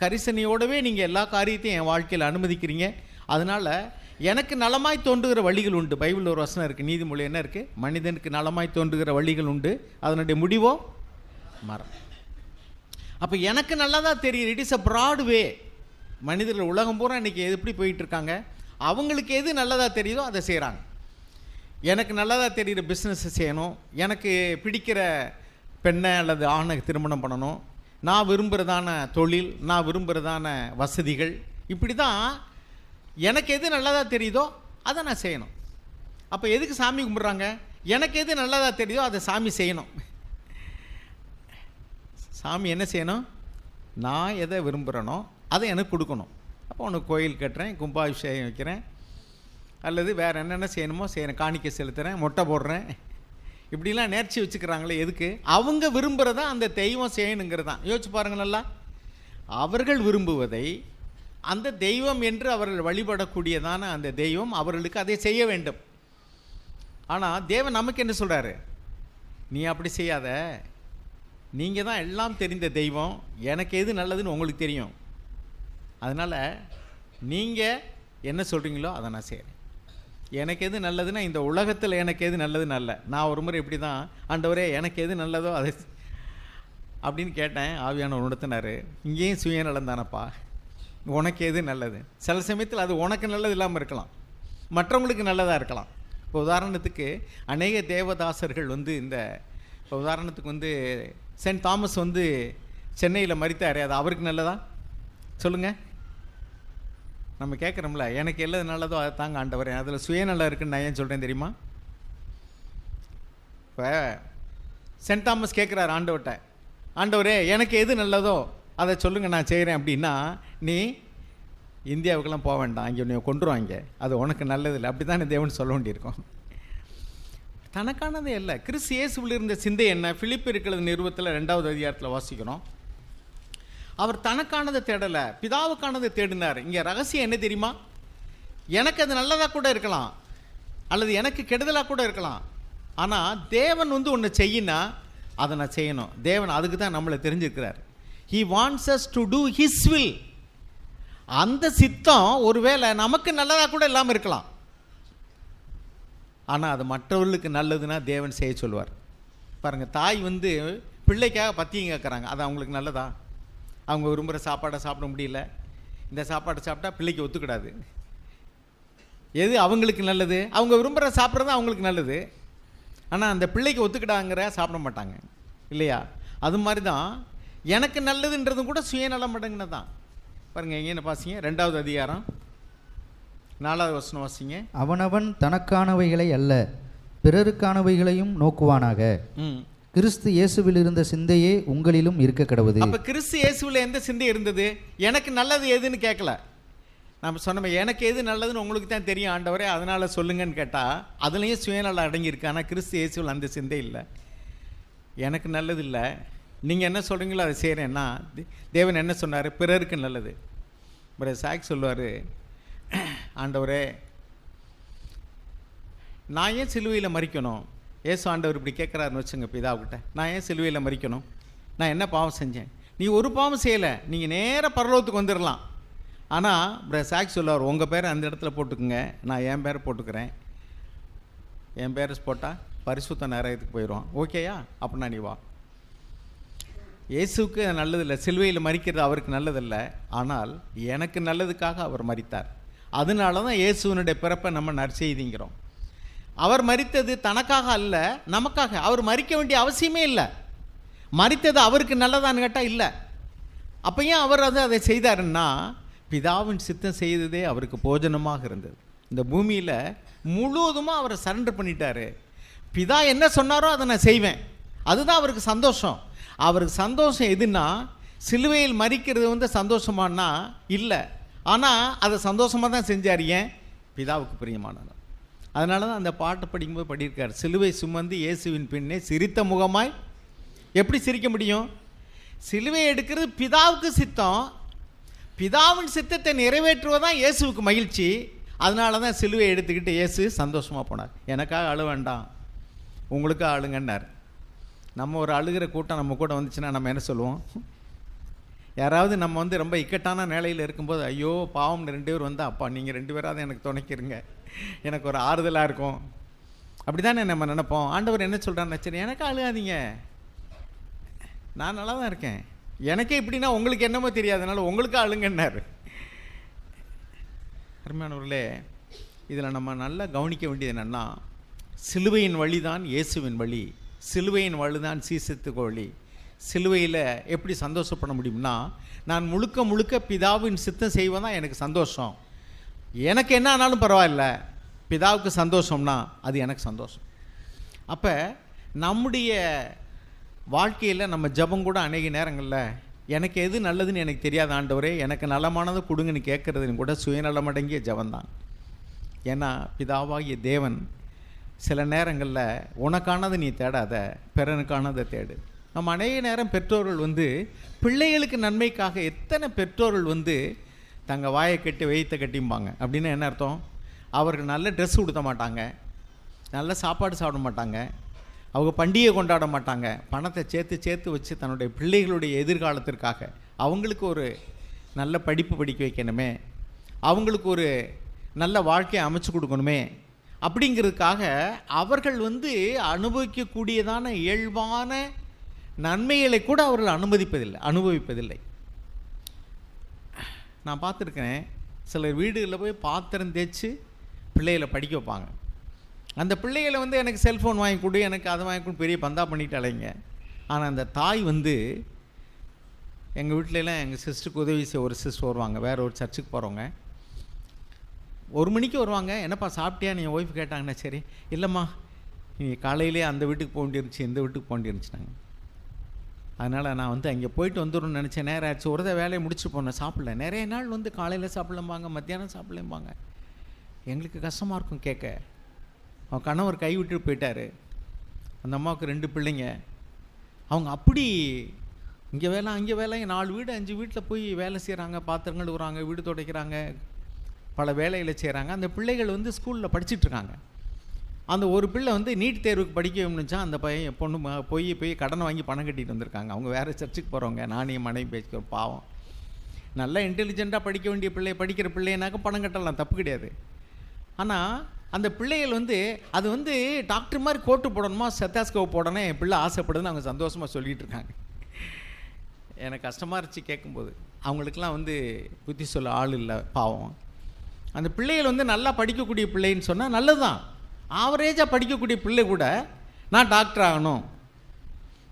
கரிசனையோடவே நீங்கள் எல்லா காரியத்தையும் என் வாழ்க்கையில் அனுமதிக்கிறீங்க. அதனால் எனக்கு நலமாய் தோன்றுகிற வழிகள் உண்டு. பைபிள் ஒரு வசனம் இருக்குது, நீதிமொழி என்ன இருக்குது? மனிதனுக்கு நலமாய் தோன்றுகிற வழிகள் உண்டு, அதனுடைய முடிவோ மரம். அப்போ எனக்கு நல்லதாக தெரியும், இட் இஸ் அ ப்ராட் வே. மனிதர்கள் உலகம் பூரா இன்றைக்கி எப்படி போயிட்டுருக்காங்க, அவங்களுக்கு எது நல்லதாக தெரியுதோ அதை செய்கிறாங்க. எனக்கு நல்லதாக தெரிகிற பிஸ்னஸை செய்யணும், எனக்கு பிடிக்கிற பெண்ணை அல்லது ஆணை திருமணம் பண்ணணும், நான் விரும்புகிறதான தொழில், நான் விரும்புகிறதான வசதிகள், இப்படி தான் எனக்கு எது நல்லதாக தெரியுதோ அதை நான் செய்யணும். அப்போ எதுக்கு சாமி கும்பிட்றாங்க? எனக்கு எது நல்லதாக தெரியுதோ அதை சாமி செய்யணும். சாமி என்ன செய்யணும்? நான் எதை விரும்புகிறேனோ அதை எனக்கு கொடுக்கணும். அப்போ உனக்கு கோயில் கட்டுறேன், கும்பாபிஷேகம் வைக்கிறேன், அல்லது வேறு என்னென்ன செய்யணுமோ செய்கிறேன், காணிக்கை செலுத்துகிறேன், மொட்டை போடுறேன், இப்படிலாம் நேர்ச்சி வச்சுக்கிறாங்களே எதுக்கு? அவங்க விரும்புகிறதா அந்த தெய்வம் செய்யணுங்கிறது தான். யோசிச்சு பாருங்கள் நல்லா. அவர்கள் விரும்புவதை அந்த தெய்வம் என்று அவர்கள் வழிபடக்கூடியதான அந்த தெய்வம் அவர்களுக்கு அதை செய்ய வேண்டும். ஆனால் தேவன் நமக்கு என்ன சொல்கிறாரு? நீ அப்படி செய்யாத, நீங்கள் தான் எல்லாம் தெரிந்த தெய்வம், எனக்கு எது நல்லதுன்னு உங்களுக்கு தெரியும், அதனால் நீங்கள் என்ன சொல்கிறீங்களோ அதை நான் செய்கிறேன். எனக்கு எது நல்லதுன்னா இந்த உலகத்தில் எனக்கு எது நல்லதுன்னு அல்ல. நான் ஒரு முறை இப்படி தான், ஆண்டவரே எனக்கு எது நல்லதோ அது அப்படின்னு கேட்டேன். ஆவியானவர் உணர்த்தினார், இங்கேயும் சுயநலம் தானப்பா, உனக்கு எது நல்லது. சில சமயத்தில் அது உனக்கு நல்லது இல்லாமல் இருக்கலாம், மற்றவங்களுக்கு நல்லதாக இருக்கலாம். இப்போ உதாரணத்துக்கு அநேக தேவதாசர்கள் வந்து இப்போ உதாரணத்துக்கு வந்து சென்ட் தாமஸ் வந்து சென்னையில் மரித்தார், அது அவருக்கு நல்லதா சொல்லுங்கள்? நம்ம கேட்குறோம்ல, எனக்கு எல்லாம் நல்லதோ அதை தாங்க ஆண்டவரே, அதில் சுயநலம் இருக்குன்னு நான் ஏன் சொல்கிறேன் தெரியுமா? இப்போ சென்ட் தாமஸ் கேட்குறாரு ஆண்டவர்கிட்ட, ஆண்டவரே எனக்கு எது நல்லதோ அதை சொல்லுங்கள் நான் செய்கிறேன் அப்படின்னா, நீ இந்தியாவுக்கெல்லாம் போக வேண்டாம், இங்கே உன்னை கொண்டுருவாங்க, அது உனக்கு நல்லதில்லை, அப்படி தானே தேவன் சொல்ல வேண்டியிருக்கும். தனக்கானதே இல்லை. கிறிஸ்து இயேசுவில் இருந்த சிந்தை என்ன? பிலிப்பியர் இருக்கிறது நிறுவத்தில் 2வது அதிகாரத்தில் வாசிக்கிறோம். அவர் தனக்கானதை தேடலை, பிதாவுக்கானதை தேடினார். இங்கே ரகசியம் என்ன தெரியுமா? எனக்கு அது நல்லதாக கூட இருக்கலாம், அல்லது எனக்கு கெடுதலாக கூட இருக்கலாம். ஆனால் தேவன் வந்து ஒன்று செய்யினா அதை நான் செய்யணும். தேவன் அதுக்கு தான் நம்மளை தெரிஞ்சிருக்கிறார். He wants us to do His will. அந்த சித்தம் ஒருவேளை நமக்கு நல்லதாக கூட இல்லாமல் இருக்கலாம், ஆனால் அது மற்றவர்களுக்கு நல்லதுன்னா தேவன் செய்ய சொல்லுவார். பாருங்கள், தாய் வந்து பிள்ளைக்காக பத்தியம் கேட்குறாங்க, அது அவங்களுக்கு நல்லதா? அவங்க விரும்புகிற சாப்பாடை சாப்பிட முடியல, இந்த சாப்பாடை சாப்பிட்டா பிள்ளைக்கு ஒத்துக்கிடாது. எது அவங்களுக்கு நல்லது? அவங்க விரும்புகிற சாப்பிட்றது அவங்களுக்கு நல்லது, ஆனால் அந்த பிள்ளைக்கு ஒத்துக்கிடாங்கிற சாப்பிட மாட்டாங்க இல்லையா? அது மாதிரி தான் எனக்கு நல்லதுன்றதும் கூட சுயநலம் அடங்கினது தான். பாருங்கள், எங்கேன்னு பாசிங்க 2வது அதிகாரம் 4வது வசனம் வாசிங்க. அவனவன் தனக்கானவைகளை அல்ல பிறருக்கானவைகளையும் நோக்குவானாக, கிறிஸ்து இயேசுவில் இருந்த சிந்தையே உங்களிலும் இருக்க கடவுது. அப்ப கிறிஸ்து இயேசுவில் எந்த சிந்தை இருந்தது? எனக்கு நல்லது எதுன்னு கேட்கல. நம்ம சொன்னோம், எனக்கு எது நல்லதுன்னு உங்களுக்கு தான் தெரியும் ஆண்டவரே, அதனால சொல்லுங்கன்னு கேட்டால் அதுலேயும் சுயநலம் அடங்கியிருக்கு. ஆனால் கிறிஸ்து இயேசுவில் அந்த சிந்தை இல்லை. எனக்கு நல்லது இல்லை, நீங்கள் என்ன சொல்கிறீங்களோ அதை செய்கிறேன்னா தேவன் என்ன சொன்னார்? பிறருக்கு நல்லது. பிரதர் சாக் சொல்லுவார், ஆண்டவரே நான் ஏன் சிலுவையில் மரிக்கணும்? ஏசு ஆண்டவர் இப்படி கேட்குறாருன்னு வச்சுங்க பிதாவுக்கிட்ட, நான் ஏன் சிலுவையில் மரிக்கணும்? நான் என்ன பாவம் செஞ்சேன்? நீ ஒரு பாவம் செய்யலை, நீங்கள் நேராக பரலோகத்துக்கு வந்துடலாம். ஆனால் பிரதர் சாக் சொல்லுவார், உங்கள் பேரை அந்த இடத்துல போட்டுக்குங்க, நான் என் பேரை போட்டுக்கிறேன். என் பேரை போட்டால் பரிசுத்த நரகத்துக்கு போயிடுவான். ஓகேயா? அப்படின்னா நீ வா. இயேசுக்கு நல்லதில்லை, சிலுவையில் மரிக்கிறது அவருக்கு நல்லதில்லை, ஆனால் எனக்கு நல்லதுக்காக அவர் மரித்தார். அதனால தான் இயேசுவனுடைய பிறப்பை நம்ம நற்செய்திங்கிறோம். அவர் மரித்தது தனக்காக அல்ல, நமக்காக. அவர் மரிக்க வேண்டிய அவசியமே இல்லை. மரித்தது அவருக்கு நல்லதான்னு கேட்டால் இல்லை. அப்போ ஏன் அவர் அதை செய்தாருன்னா, பிதாவின் சித்தம் செய்ததே அவருக்கு போஜனமாக இருந்தது. இந்த பூமியில் முழுவதுமாக அவரை சரண்டர் பண்ணிட்டாரு. பிதா என்ன சொன்னாரோ அதை நான் செய்வேன், அதுதான் அவருக்கு சந்தோஷம். அவருக்கு சந்தோஷம் எதுன்னா, சிலுவையில் மரிக்கிறது வந்து சந்தோஷமானா இல்லை, ஆனால் அதை சந்தோஷமாக தான் செஞ்சார். ஏன்? பிதாவுக்கு பிரியமானது. அதனால தான் அந்த பாட்டை படிக்கும்போது படியிருக்கார், சிலுவை சுமந்து இயேசுவின் பின்னே சிரித்த முகமாய். எப்படி சிரிக்க முடியும்? சிலுவை எடுக்கிறது பிதாவுக்கு சித்தம், பிதாவின் சித்தத்தை நிறைவேற்றுவதான் இயேசுவுக்கு மகிழ்ச்சி. அதனால தான் சிலுவை எடுத்துக்கிட்டு இயேசு சந்தோஷமாக போனார். எனக்காக அழ வேண்டாம், உங்களுக்காக அழுங்கன்னார். நம்ம ஒரு அழுகிற கூட்டம் நம்ம கூட வந்துச்சுன்னா நம்ம என்ன சொல்லுவோம்? யாராவது நம்ம வந்து ரொம்ப இக்கட்டான நிலையில் இருக்கும்போது, ஐயோ பாவம்னு 2 பேர் வந்தால், அப்பா நீங்கள் 2 பேராவது எனக்கு துணைக்கிறீங்க, எனக்கு ஒரு ஆறுதலாக இருக்கும், அப்படி தானே நம்ம நினைப்போம். ஆண்டவர் என்ன சொல்கிறான்னு சரி, எனக்கு அழுகாதீங்க, நான் நல்லா தான் இருக்கேன், எனக்கே இப்படின்னா உங்களுக்கு என்னமோ தெரியாதனால உங்களுக்கு அழுங்கன்னார். அருமையானவர்களே, இதில் நம்ம நல்லா கவனிக்க வேண்டியது என்னென்னா, சிலுவையின் வழி தான் இயேசுவின் வழி, சிலுவையின் வழி தான் சீசத்துக்கு வழி. சிலுவையில் எப்படி சந்தோஷப்பட முடியும்னா, நான் முழுக்க முழுக்க பிதாவின் சித்தம் செய்வதான் எனக்கு சந்தோஷம். எனக்கு என்ன ஆனாலும் பரவாயில்ல, பிதாவுக்கு சந்தோஷம்னா அது எனக்கு சந்தோஷம். அப்போ நம்முடைய வாழ்க்கையில் நம்ம ஜபம் கூட அநேக நேரங்களில், எனக்கு எது நல்லதுன்னு எனக்கு தெரியாத ஆண்டவரே, எனக்கு நலமானதை கொடுங்கன்னு கேட்குறதுன்னு கூட சுயநலமடங்கிய ஜபந்தான். ஏன்னா பிதாவாகிய தேவன் சில நேரங்களில் உனக்கானதை நீ தேடாத, பிறனுக்கானதை தேடு. நம்ம அநேக நேரம் பெற்றோர்கள் வந்து பிள்ளைகளுக்கு நன்மைக்காக எத்தனை பெற்றோர்கள் வந்து தங்கள் வாயை கட்டி வயிற்ற கட்டிம்பாங்க. அப்படின்னா என்ன அர்த்தம்? அவர்கள் நல்ல ட்ரெஸ் கொடுத்த மாட்டாங்க, நல்ல சாப்பாடு சாப்பிட மாட்டாங்க, அவங்க பண்டிகை கொண்டாட மாட்டாங்க. பணத்தை சேர்த்து சேர்த்து வச்சு தன்னுடைய பிள்ளைகளுடைய எதிர்காலத்திற்காக, அவங்களுக்கு ஒரு நல்ல படிப்பு படிக்க வைக்கணுமே, அவங்களுக்கு ஒரு நல்ல வாழ்க்கையை அமைச்சு கொடுக்கணுமே, அப்படிங்கிறதுக்காக அவர்கள் வந்து அனுபவிக்கக்கூடியதான இயல்பான நன்மைகளை கூட அவர்கள் அனுபவிப்பதில்லை. நான் பார்த்துருக்கேன், சிலர் வீடுகளில் போய் பாத்திரம் தேய்ச்சி பிள்ளைகளை படிக்க வைப்பாங்க. அந்த பிள்ளைகளை வந்து எனக்கு செல்ஃபோன் வாங்கி கொடு, எனக்கு அதை வாங்கி கொடு, பெரிய பந்தா பண்ணிட்டாலைங்க. ஆனால் அந்த தாய் வந்து, எங்கள் வீட்டிலலாம் எங்கள் சிஸ்டருக்கு உதவி செய்ய ஒரு சிஸ்டர் வருவாங்க, வேறு ஒரு சர்ச்சுக்கு போகிறவங்க. 1 மணிக்கு வருவாங்க. என்னப்பா சாப்பிட்டியா, நீ ஒய்ஃப் கேட்டாங்கன்னா, சரி இல்லைம்மா நீ காலையிலே அந்த வீட்டுக்கு போக வேண்டியிருந்துச்சு, இந்த வீட்டுக்கு போக வேண்டியிருந்துச்சுனாங்க. அதனால் நான் வந்து அங்கே போயிட்டு வந்துடணும்னு நினச்சேன். நேரம் ஆச்சு, ஒரு வேலையை முடிச்சுட்டு போனேன், சாப்பிடல. நிறைய நாள் வந்து காலையில் சாப்பிடலம்பாங்க, மத்தியானம் சாப்பிடலம்பாங்க. எங்களுக்கு கஷ்டமாக இருக்கும் கேட்க. அவன் கணவர் கை விட்டுட்டு போயிட்டார். அந்த அம்மாவுக்கு 2 பிள்ளைங்க. அவங்க அப்படி இங்கே வேலை அங்கே வேலை, 4 வீடு 5 வீட்டில் போய் வேலை செய்கிறாங்க, பாத்திரங்கள் கழுவுறாங்க, வீடு துடைக்கிறாங்க, பல வேலைகளை செய்கிறாங்க. அந்த பிள்ளைகள் வந்து ஸ்கூலில் படிச்சுட்ருக்காங்க. அந்த ஒரு பிள்ளை வந்து நீட் தேர்வுக்கு படிக்க வேணும்னுச்சா, அந்த பையன் பொண்ணு போய் கடனை வாங்கி பணம் கட்டிட்டு வந்திருக்காங்க. அவங்க வேறு சர்ச்சுக்கு போகிறவங்க, நானே மனைவி பேசிக்கிறோம். பாவம், நல்லா இன்டெலிஜென்ட்டாக படிக்க வேண்டிய படிக்கிற பிள்ளைனாக்க பணம் கட்டலாம், தப்பு கிடையாது. ஆனால் அந்த பிள்ளைகள் வந்து அது வந்து டாக்டர் மாதிரி கோட்டு போடணுமா, ஸ்டெத்தாஸ்கோப் போடணும் என் பிள்ளை ஆசைப்படுதுன்னு அவங்க சந்தோஷமாக சொல்லிகிட்டு இருக்காங்க. எனக்கு கஷ்டமாக இருந்துச்சு கேட்கும்போது. அவங்களுக்கெல்லாம் வந்து புத்தி சொல்ல ஆள் இல்லை, பாவம். அந்த பிள்ளைகள் வந்து நல்லா படிக்கக்கூடிய பிள்ளைன்னு சொன்னால் நல்லது தான். ஆவரேஜாக படிக்கக்கூடிய பிள்ளை கூட நான் டாக்டர் ஆகணும்,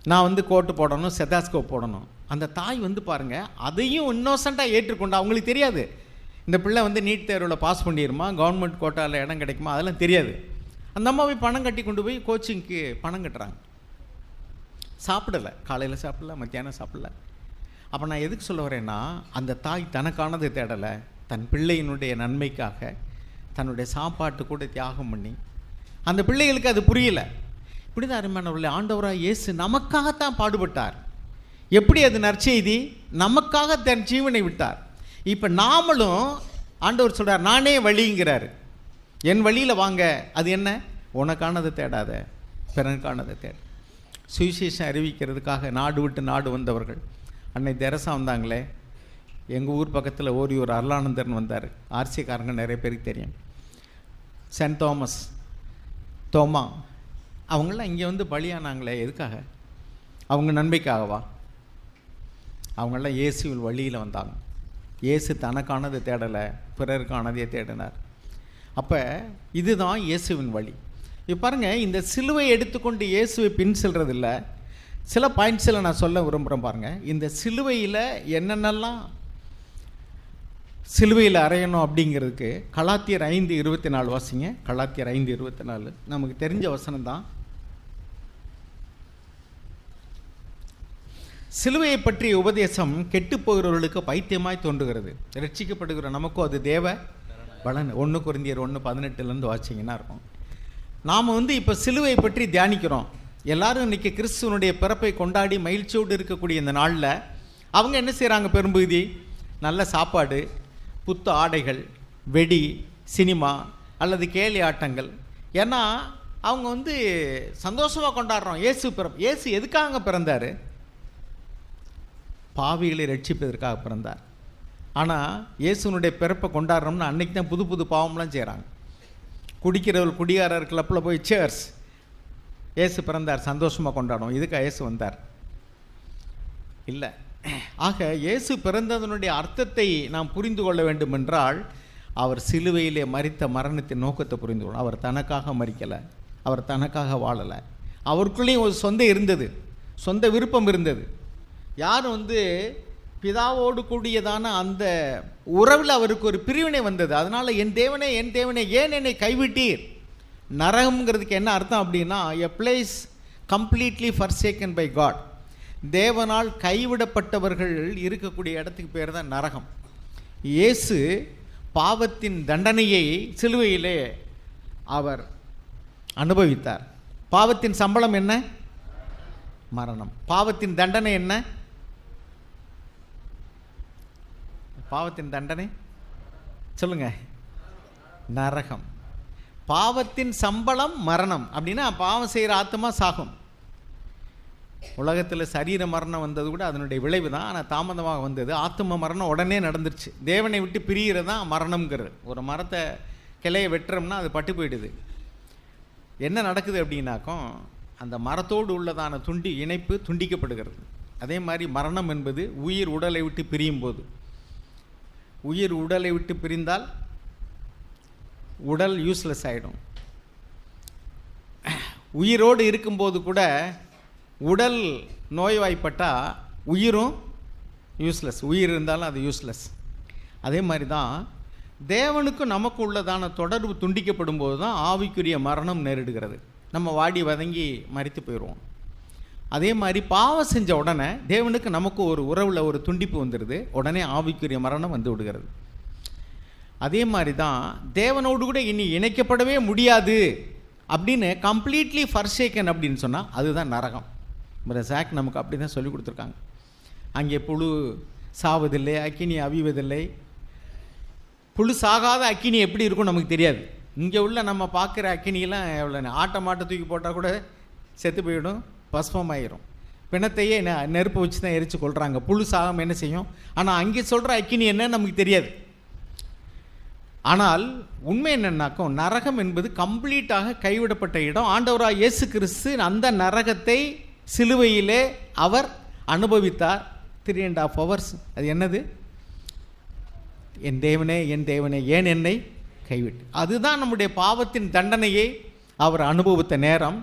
நான் வந்து கோட்டு போடணும், ஸ்டெத்தாஸ்கோப் போடணும். அந்த தாய் வந்து பாருங்கள், அதையும் இன்னோசண்ட்டாக ஏற்றுக்கொண்டு, அவங்களுக்கு தெரியாது இந்த பிள்ளை வந்து நீட் தேர்வில் பாஸ் பண்ணிடுமா, கவர்மெண்ட் கோட்டாவில் இடம் கிடைக்குமா, அதெல்லாம் தெரியாது. அந்த அம்மா போய் பணம் கட்டி கொண்டு போய் கோச்சிங்க்கு பணம் கட்டுறாங்க. சாப்பிடலை, காலையில் சாப்பிடல, மத்தியானம் சாப்பிடல. அப்போ நான் எதுக்கு சொல்ல வரேன்னா, அந்த தாய் தனக்கானதை தேடலை, தன் பிள்ளையினுடைய நன்மைக்காக தன்னுடைய சாப்பாட்டு கூட தியாகம் பண்ணி, அந்த பிள்ளைகளுக்கு அது புரியலை. இப்படி தான் அருமையானவர்களே, ஆண்டவராக இயேசு நமக்காகத்தான் பாடுபட்டார். எப்படி அது நற்செய்தி? நமக்காக தன் ஜீவனை விட்டார். இப்போ நாமளும் ஆண்டவர் சொல்கிறார், நானே வழிங்கிறார். என் வழியில் வாங்க. அது என்ன? உனக்கானதை தேடாத, பிறனுக்கானதை தேட. சுவிசேஷம் அறிவிக்கிறதுக்காக நாடு விட்டு நாடு வந்தவர்கள். அன்னை தெரசா வந்தாங்களே, எங்கள் ஊர் பக்கத்தில் ஓரியூர் அருளானந்தர்னு வந்தார். ஆர்சிக்காரங்க நிறைய பேருக்கு தெரியும். சென்ட் தாமஸ், தோமா, அவங்களாம் இங்கே வந்து பலியானாங்களே, எதுக்காக? அவங்க நன்மைக்காகவா? அவங்களாம் இயேசுவின் வழியில் வந்தாங்க. இயேசு தனக்கானதை தேடலை, பிறருக்கானதையே தேடினார். அப்போ இதுதான் இயேசுவின் வழி. இப்போ பாருங்கள், இந்த சிலுவை எடுத்துக்கொண்டு இயேசுவை பின் செல்றதில்ல. சில பாயிண்ட்ஸில் நான் சொல்ல விரும்புகிறேன் பாருங்கள். இந்த சிலுவையில் என்னென்னலாம் சிலுவையில் அறையணும் அப்படிங்கிறதுக்கு கலாத்தியர் 5:24 வாசிங்க. கலாத்தியர் 5:24 நமக்கு தெரிஞ்ச வசனம் தான். சிலுவையை பற்றிய உபதேசம் கெட்டு போகிறவர்களுக்கு பைத்தியமாய் தோன்றுகிறது, ரட்சிக்கப்படுகிற நமக்கும் அது தேவ பலன். 1 கொரிந்தியர் 1:18 வாசிங்கன்னா இருக்கும். நாம் வந்து இப்போ சிலுவையை பற்றி தியானிக்கிறோம். எல்லாரும் இன்றைக்கி கிறிஸ்துவனுடைய பிறப்பை கொண்டாடி மகிழ்ச்சியோடு இருக்கக்கூடிய இந்த நாளில் அவங்க என்ன செய்கிறாங்க? பெரும்பகுதி நல்ல சாப்பாடு, புத்து ஆடைகள், வெடி, சினிமா அல்லது கேலி ஆட்டங்கள். ஏன்னா அவங்க வந்து சந்தோஷமாக கொண்டாடுறோம் இயேசு பிறப்பு. இயேசு எதுக்காக பிறந்தார்? பாவிகளை ரட்சிப்பதற்காக பிறந்தார். ஆனால் இயேசுனுடைய பிறப்பை கொண்டாடுறோம்னா அன்றைக்கி தான் புது புது பாவம்லாம் செய்கிறாங்க. குடிக்கிறவர்கள் குடிகாரர் கிளப்பில் போய் சேர்ஸ், இயேசு பிறந்தார், சந்தோஷமாக கொண்டாடும். இதுக்கு இயேசு வந்தார்? இல்லை. ஆக இயேசு பிறந்ததனுடைய அர்த்தத்தை நாம் புரிந்து கொள்ள வேண்டும் என்றால் அவர் சிலுவையிலே மரித்த மரணத்தின் நோக்கத்தை புரிந்து கொள்ளணும். அவர் தனக்காக மரிக்கலை, அவர் தனக்காக வாழலை. அவருக்குள்ளேயும் ஒரு சொந்த விருப்பம் இருந்தது. யாரும் வந்து பிதாவோடு கூடியதான அந்த உறவில் அவருக்கு ஒரு பிரிவினை வந்தது. அதனால் என் தேவனே ஏன் என்னை கைவிட்டீர்? நரகம்ங்கிறதுக்கு என்ன அர்த்தம் அப்படின்னா, a place completely forsaken by God. தேவனால் கைவிடப்பட்டவர்கள் இருக்கக்கூடிய இடத்துக்கு பேர் தான் நரகம். இயேசு பாவத்தின் தண்டனையை சிலுவையிலே அவர் அனுபவித்தார். பாவத்தின் சம்பளம் என்ன? மரணம். பாவத்தின் தண்டனை என்ன? பாவத்தின் தண்டனை சொல்லுங்க, நரகம். பாவத்தின் சம்பளம் மரணம். அப்படின்னா பாவம் செய்கிற ஆத்மா சாகும். உலகத்தில் சரீர மரணம் வந்தது கூட அதனுடைய விளைவு தான், ஆனால் தாமதமாக வந்தது. ஆத்ம மரணம் உடனே நடந்துருச்சு. தேவனை விட்டு பிரிகிறது தான் மரணம்ங்கிறது. ஒரு மரத்தை கிளையை வெட்டுறோம்னா அது பட்டு போயிடுது. என்ன நடக்குது அப்படின்னாக்கும் அந்த மரத்தோடு உள்ளதான இணைப்பு துண்டிக்கப்படுகிறது. அதே மாதிரி மரணம் என்பது உயிர் உடலை விட்டு பிரியும் போது, உயிர் உடலை விட்டு பிரிந்தால் உடல் யூஸ்லெஸ் ஆகிடும். உயிரோடு இருக்கும்போது கூட உடல் நோய்வாய்ப்பட்டால் உயிரும் யூஸ்லெஸ், உயிர் இருந்தாலும் அது யூஸ்லெஸ். அதே மாதிரி தான் தேவனுக்கும் நமக்கு உள்ளதான தொடர்பு துண்டிக்கப்படும் போது தான் ஆவிக்குரிய மரணம் நேரிடுகிறது. நம்ம வாடி வதங்கி மரித்து போயிடுவோம். அதே மாதிரி பாவம் செஞ்ச உடனே தேவனுக்கு நமக்கு ஒரு உறவில் ஒரு துண்டிப்பு வந்துடுது, உடனே ஆவிக்குரிய மரணம் வந்து விடுகிறது. அதே மாதிரி தான் தேவனோடு கூட இனி இணைக்கப்படவே முடியாது அப்படின்னு கம்ப்ளீட்லி ஃபர்சேக்கன் அப்படின்னு சொன்னால் அதுதான் நரகம். சாக் நமக்கு அப்படி தான் சொல்லி கொடுத்துருக்காங்க. அங்கே புழு சாவதில்லை, அக்கினி அவிவதில்லை. புழு சாகாத அக்கினி எப்படி இருக்கும் நமக்கு தெரியாது. இங்கே உள்ள நம்ம பார்க்குற அக்கினியெல்லாம் எவ்வளோ ஆட்டை தூக்கி போட்டால் கூட செத்து போயிடும், பஸ்பமாயிரும். பிணத்தையே நெருப்பு வச்சு தான் எரித்து கொள்கிறாங்க. புழு சாகாமல் என்ன செய்யும்? ஆனால் அங்கே சொல்கிற அக்கினி என்னன்னு நமக்கு தெரியாது. ஆனால் உண்மை என்னன்னாக்கும் நரகம் என்பது கம்ப்ளீட்டாக கைவிடப்பட்ட இடம். ஆண்டவராக இயேசு கிறிஸ்து அந்த நரகத்தை சிலுவையிலே அவர் அனுபவித்தார் 3.5 hours. அது என்னது? என் தேவனே என் தேவனே ஏன் என்னை கைவிட்டு. அதுதான் நம்முடைய பாவத்தின் தண்டனையை அவர் அனுபவித்த நேரம்.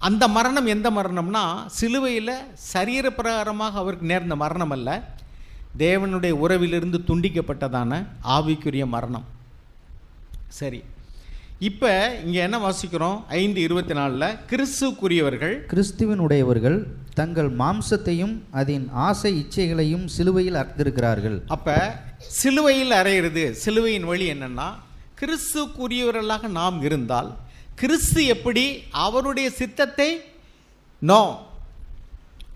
அந்த மரணம் எந்த மரணம்னா சிலுவையில் சரீர பிரகாரமாக அவருக்கு நேர்ந்த மரணம் அல்ல, தேவனுடைய உறவிலிருந்து துண்டிக்கப்பட்டதான ஆவிக்குரிய மரணம். சரி, இப்போ இங்கே என்ன வாசிக்கிறோம்? 5:24 கிறிஸ்துக்குரியவர்கள், கிறிஸ்துவினுடையவர்கள் தங்கள் மாம்சத்தையும் அதன் ஆசை இச்சைகளையும் சிலுவையில் அறைந்திருக்கிறார்கள். அப்போ சிலுவையில் அறையிறது, சிலுவையின் வழி என்னன்னா, கிறிஸ்துக்குரியவர்களாக நாம் இருந்தால் கிறிஸ்து எப்படி அவருடைய சித்தத்தை நோ